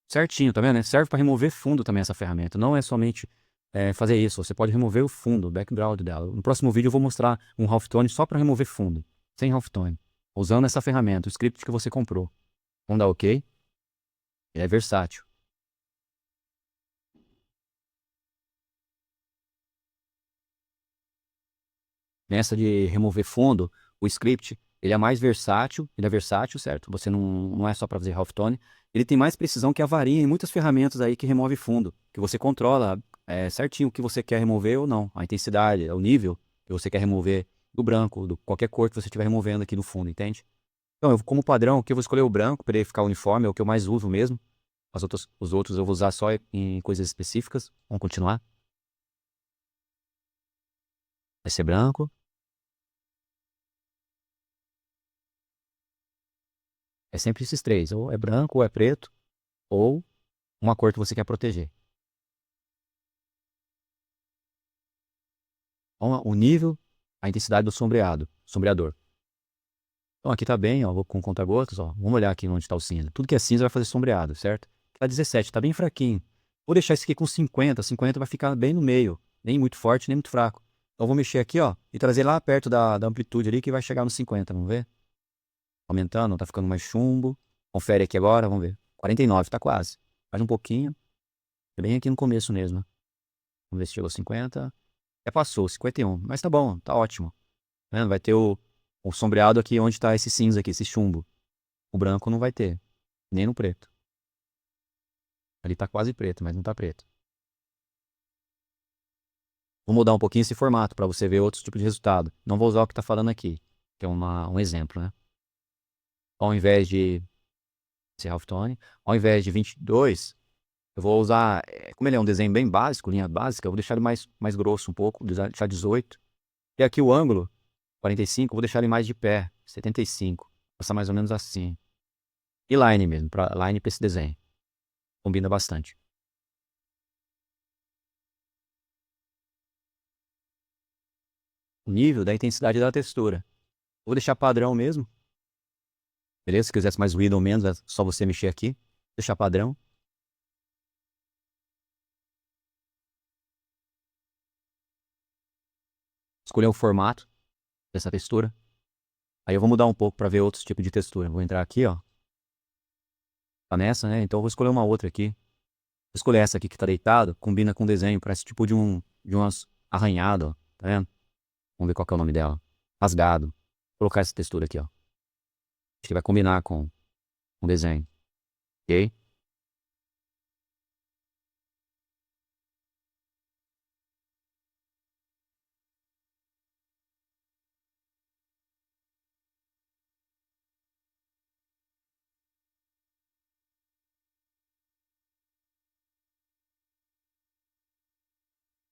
Certinho, tá vendo? Né? Serve para remover fundo também essa ferramenta. Não é somente fazer isso. Você pode remover o fundo, o background dela. No próximo vídeo eu vou mostrar um halftone só para remover fundo. Sem halftone. Usando essa ferramenta, o script que você comprou. Vamos dar OK. Ele é versátil. Nessa de remover fundo, o script, ele é versátil, certo? Você não é só para fazer halftone. Ele tem mais precisão que a varinha em muitas ferramentas aí que remove fundo, que você controla certinho o que você quer remover ou não, a intensidade, o nível que você quer remover do branco, do qualquer cor que você estiver removendo aqui no fundo, entende? Então, eu, como padrão, aqui eu vou escolher o branco para ele ficar uniforme, é o que eu mais uso mesmo. Os outros eu vou usar só em coisas específicas. Vamos continuar. Vai ser branco. É sempre esses três, ou é branco, ou é preto, ou uma cor que você quer proteger. Então, o nível, a intensidade do sombreador. Então aqui tá bem, ó, vou com conta-gotas, ó. Vamos olhar aqui onde está o cinza. Tudo que é cinza vai fazer sombreado, certo? Tá 17, tá bem fraquinho. Vou deixar isso aqui com 50, 50 vai ficar bem no meio, nem muito forte, nem muito fraco. Então vou mexer aqui, ó, e trazer lá perto da amplitude ali que vai chegar nos 50, vamos ver? Aumentando, tá ficando mais chumbo. Confere aqui agora, vamos ver. 49, tá quase. Mais um pouquinho. É bem aqui no começo mesmo. Vamos ver se chegou a 50. Já passou, 51. Mas tá bom, tá ótimo. Tá vendo? Vai ter o sombreado aqui onde tá esse cinza aqui, esse chumbo. O branco não vai ter, nem no preto. Ali tá quase preto, mas não tá preto. Vou mudar um pouquinho esse formato para você ver outros tipos de resultado. Não vou usar o que tá falando aqui, que é um exemplo, né? Ao invés de esse halftone, ao invés de 22, eu vou usar, como ele é um desenho bem básico, linha básica, eu vou deixar ele mais grosso um pouco, deixar 18. E aqui o ângulo, 45, eu vou deixar ele mais de pé, 75. Passar mais ou menos assim. E line mesmo, line para esse desenho. Combina bastante. O nível da intensidade da textura. Vou deixar padrão mesmo. Beleza? Se quisesse mais ruído ou menos, é só você mexer aqui. Deixar padrão. Escolher o formato dessa textura. Aí eu vou mudar um pouco para ver outros tipos de textura. Vou entrar aqui, ó. Tá nessa, né? Então eu vou escolher uma outra aqui. Vou escolher essa aqui que tá deitado. Combina com o desenho. Parece tipo de umas arranhado, ó. Tá vendo? Vamos ver qual que é o nome dela. Rasgado. Vou colocar essa textura aqui, ó. Acho que vai combinar com o desenho. Ok?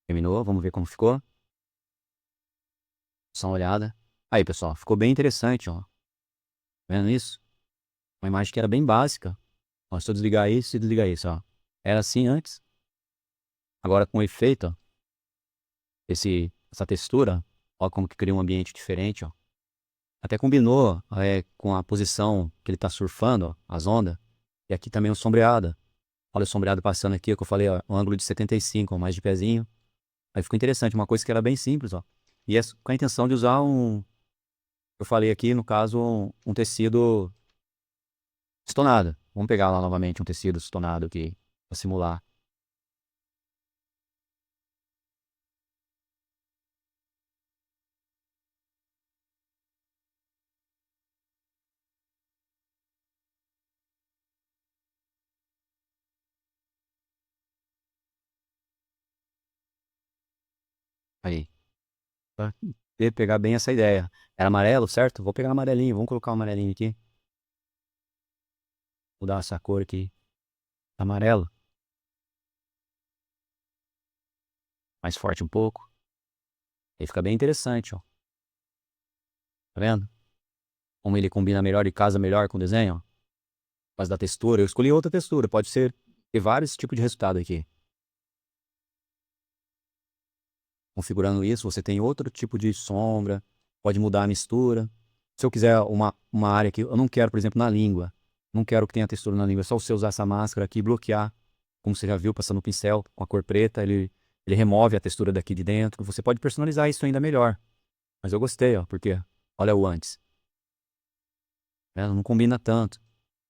Terminou. Vamos ver como ficou. Só uma olhada. Aí, pessoal. Ficou bem interessante, ó. Tá vendo isso? Uma imagem que era bem básica. Ó, se eu desligar isso e desligar isso, ó. Era assim antes. Agora com o efeito, ó. Essa textura. Ó como que cria um ambiente diferente, ó. Até combinou com a posição que ele tá surfando, ó, as ondas. E aqui também o sombreado. Olha o sombreado passando aqui, ó, que eu falei, ó, um ângulo de 75, ó, mais de pezinho. Aí ficou interessante, uma coisa que era bem simples, ó. E é com a intenção de usar eu falei aqui, no caso, um tecido estonado. Vamos pegar lá novamente um tecido estonado aqui, para simular. Aí. Tá? pegar bem essa ideia. Era amarelo, certo? Vou pegar amarelinho, vamos colocar o amarelinho aqui. Mudar essa cor aqui. Amarelo. Mais forte um pouco. Aí fica bem interessante, ó. Tá vendo? Como ele combina melhor e casa melhor com o desenho, ó. Mas da textura, eu escolhi outra textura. Pode ser, ter vários tipos de resultado aqui. Configurando isso, você tem outro tipo de sombra. Pode mudar a mistura. Se eu quiser uma área que eu não quero, por exemplo, na língua. Não quero que tenha textura na língua. É só você usar essa máscara aqui e bloquear. Como você já viu, passando o pincel com a cor preta, ele remove a textura daqui de dentro. Você pode personalizar isso ainda melhor. Mas eu gostei, ó, porque olha o antes. Não combina tanto.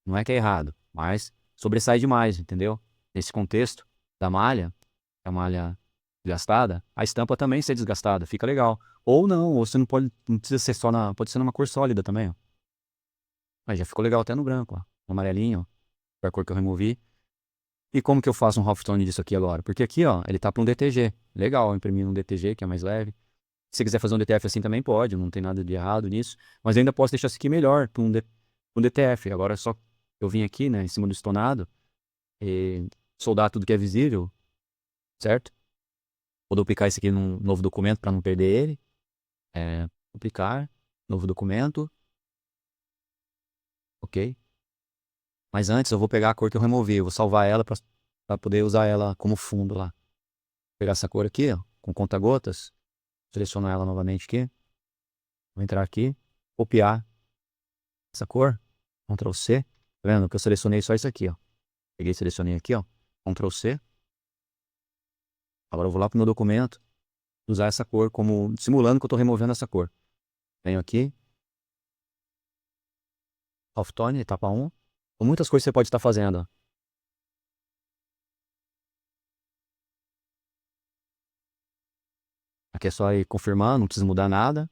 Não é que é errado, mas sobressai demais, entendeu? Nesse contexto da malha, a malha desgastada, a estampa também ser desgastada, fica legal. Ou não, ou você não pode, não precisa ser só pode ser numa cor sólida também, ó. Aí já ficou legal até no branco, ó. No amarelinho, ó. Foi a cor que eu removi. E como que eu faço um halftone disso aqui agora? Porque aqui, ó, ele tá para um DTG. Legal, eu imprimi um DTG que é mais leve. Se você quiser fazer um DTF assim também pode, não tem nada de errado nisso. Mas eu ainda posso deixar isso aqui melhor para um DTF. Agora é só eu vim aqui, né, em cima do estonado, e soldar tudo que é visível, certo? Vou duplicar esse aqui num novo documento para não perder ele. Duplicar, novo documento, ok. Mas antes eu vou pegar a cor que eu removi, eu vou salvar ela para poder usar ela como fundo lá. Vou pegar essa cor aqui, ó, com conta-gotas, selecionar ela novamente aqui. Vou entrar aqui, copiar essa cor, Ctrl C. Tá vendo que eu selecionei só isso aqui, ó. Peguei e selecionei aqui, ó. Ctrl C. Agora eu vou lá pro meu documento, usar essa cor como simulando que eu estou removendo essa cor. Venho aqui, Halftone, etapa 1. Com muitas coisas você pode estar fazendo, ó. Aqui é só ir confirmando, não precisa mudar nada.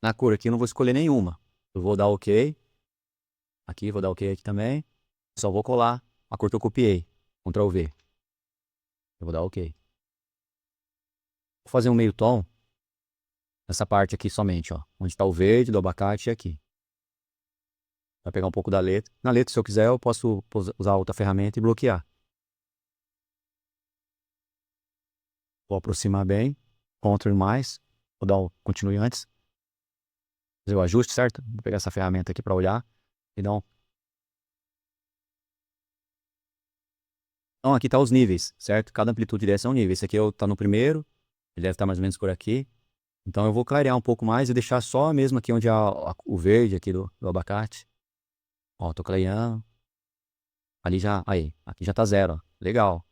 Na cor aqui eu não vou escolher nenhuma. Eu vou dar OK. Aqui, vou dar OK aqui também. Só vou colar a cor que eu copiei. Ctrl V. Eu vou dar OK. Vou fazer um meio tom nessa parte aqui somente, ó. Onde está o verde do abacate e aqui. Vai pegar um pouco da letra. Na letra, se eu quiser, eu posso usar outra ferramenta e bloquear. Vou aproximar bem. Ctrl mais. Vou dar o continue antes. Fazer o ajuste, certo? Vou pegar essa ferramenta aqui para olhar. E dar um... Então, aqui tá os níveis, certo? Cada amplitude dessa é um nível. Esse aqui tá no primeiro. Ele deve estar mais ou menos por aqui. Então, eu vou clarear um pouco mais e deixar só mesmo aqui onde o verde aqui do abacate. Ó, tô clareando. Ali já... Aí, aqui já tá zero, ó. Legal.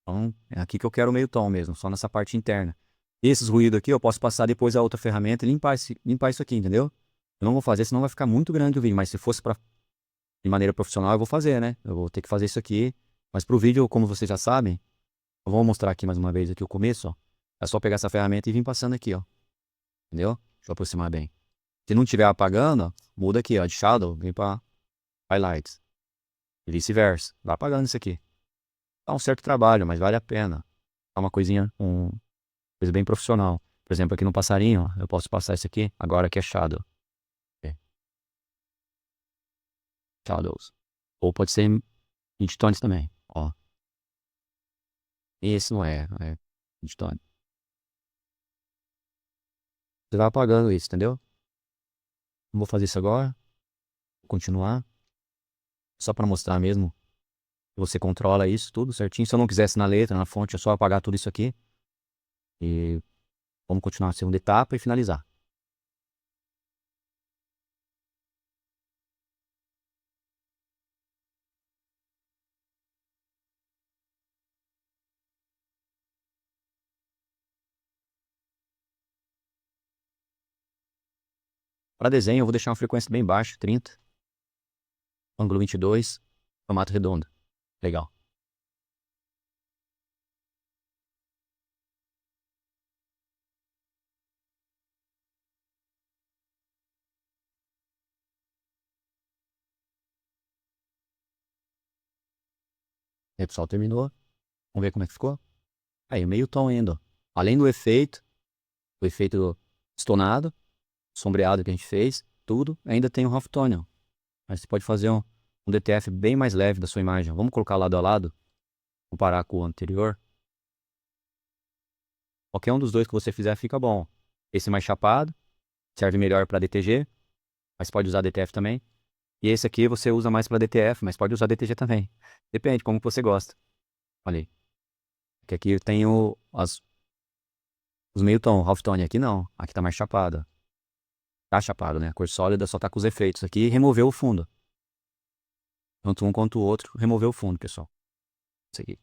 Então, é aqui que eu quero o meio tom mesmo, só nessa parte interna. E esses ruídos aqui eu posso passar depois a outra ferramenta e limpar isso aqui, entendeu? Eu não vou fazer, senão vai ficar muito grande o vídeo, mas se fosse de maneira profissional eu vou fazer, né? Eu vou ter que fazer isso aqui. Mas pro vídeo, como vocês já sabem, eu vou mostrar aqui mais uma vez aqui o começo, ó. É só pegar essa ferramenta e vir passando aqui, ó. Entendeu? Deixa eu aproximar bem. Se não estiver apagando, ó, muda aqui, ó, de Shadow, vem pra Highlights. E vice-versa. Vai apagando isso aqui. Dá um certo trabalho, mas vale a pena. Dá uma coisa bem profissional. Por exemplo, aqui no passarinho, ó, eu posso passar isso aqui, agora que é Shadow. É, Shadows. Ou pode ser Midtones também, ó. Esse não é Midtone. Você vai apagando isso, entendeu? Não vou fazer isso agora. Vou continuar. Só para mostrar mesmo que você controla isso tudo certinho. Se eu não quisesse na letra, na fonte, é só apagar tudo isso aqui. E vamos continuar a segunda etapa e finalizar. Para desenho, eu vou deixar uma frequência bem baixa, 30. Ângulo 22. Formato redondo. Legal. Aí, pessoal, terminou. Vamos ver como é que ficou. Aí, meio tom ainda. Além do efeito, o efeito estonado, sombreado que a gente fez, tudo, ainda tem o halftone, ó. Aí você pode fazer um DTF bem mais leve da sua imagem. Vamos colocar lado a lado, comparar com o anterior. Qualquer um dos dois que você fizer fica bom. Esse mais chapado, serve melhor para DTG, mas pode usar DTF também. E esse aqui você usa mais para DTF, mas pode usar DTG também. Depende, como que você gosta. Olha aí. Que aqui tem os meio tom, halftone. Aqui não, aqui tá mais chapado. Tá chapado, né? A cor sólida só tá com os efeitos. Aqui removeu o fundo. Tanto um quanto o outro removeu o fundo, pessoal. Isso aqui.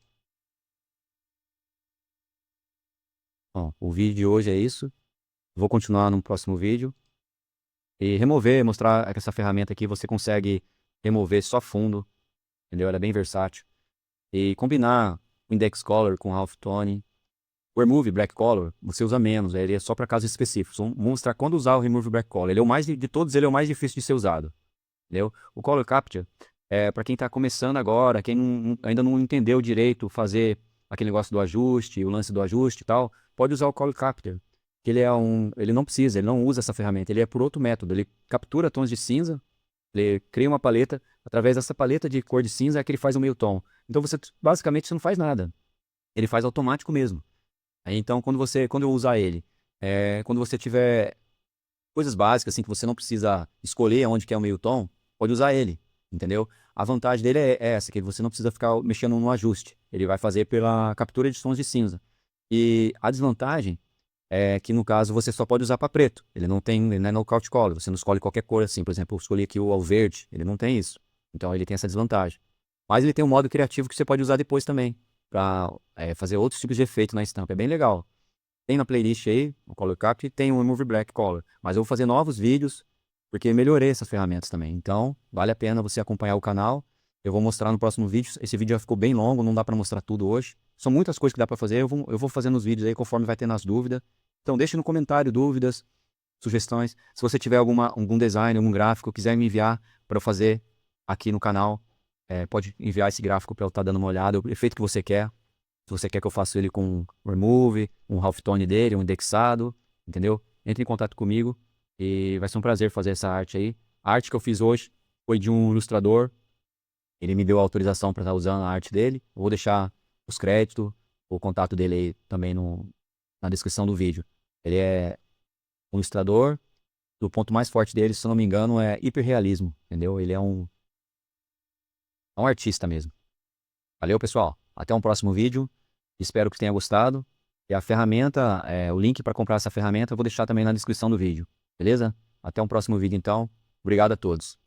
Bom, o vídeo de hoje é isso. Vou continuar no próximo vídeo. E remover, mostrar que essa ferramenta aqui você consegue remover só fundo. Entendeu? Ela é bem versátil. E combinar o Index Color com o Halftone. O Remove Black Color, você usa menos. Ele é só para casos específicos. Vamos mostrar quando usar o Remove Black Color. Ele é o mais, de todos, ele é o mais difícil de ser usado. Entendeu? O Color Capture é para quem está começando agora, quem ainda não entendeu direito fazer aquele negócio do ajuste, o lance do ajuste e tal, pode usar o Color Capture. Que ele não precisa, ele não usa essa ferramenta, ele é por outro método. Ele captura tons de cinza, ele cria uma paleta, através dessa paleta de cor de cinza é que ele faz o meio tom. Então você basicamente você não faz nada. Ele faz automático mesmo. Aí, então quando eu usar ele, quando você tiver coisas básicas assim que você não precisa escolher onde que é o meio tom, pode usar ele, entendeu? A vantagem dele é essa, que você não precisa ficar mexendo no ajuste. Ele vai fazer pela captura de tons de cinza. E a desvantagem é que, no caso, você só pode usar para preto. Ele não é knockout color. Você não escolhe qualquer cor assim. Por exemplo, eu escolhi aqui o verde. Ele não tem isso. Então, ele tem essa desvantagem. Mas ele tem um modo criativo que você pode usar depois também, para fazer outros tipos de efeito na estampa. É bem legal. Tem na playlist aí, o Color Capture, e tem o Remove Black Color. Mas eu vou fazer novos vídeos, porque melhorei essas ferramentas também. Então, vale a pena você acompanhar o canal. Eu vou mostrar no próximo vídeo. Esse vídeo já ficou bem longo, não dá para mostrar tudo hoje. São muitas coisas que dá para fazer. Eu vou fazendo os vídeos aí conforme vai tendo as dúvidas. Então, deixe no comentário dúvidas, sugestões. Se você tiver algum design, algum gráfico, quiser me enviar para eu fazer aqui no canal, pode enviar esse gráfico para eu estar dando uma olhada, o efeito que você quer. Se você quer que eu faça ele com remove, um halftone dele, um indexado, entendeu? Entre em contato comigo e vai ser um prazer fazer essa arte aí. A arte que eu fiz hoje foi de um ilustrador. Ele me deu a autorização para estar usando a arte dele. Eu vou deixar os créditos, o contato dele aí também na descrição do vídeo. Ele é um ilustrador. O ponto mais forte dele, se eu não me engano, é hiperrealismo, entendeu? Ele é um artista mesmo. Valeu, pessoal. Até um próximo vídeo. Espero que tenha gostado. E a ferramenta, o link para comprar essa ferramenta eu vou deixar também na descrição do vídeo. Beleza? Até um próximo vídeo então. Obrigado a todos.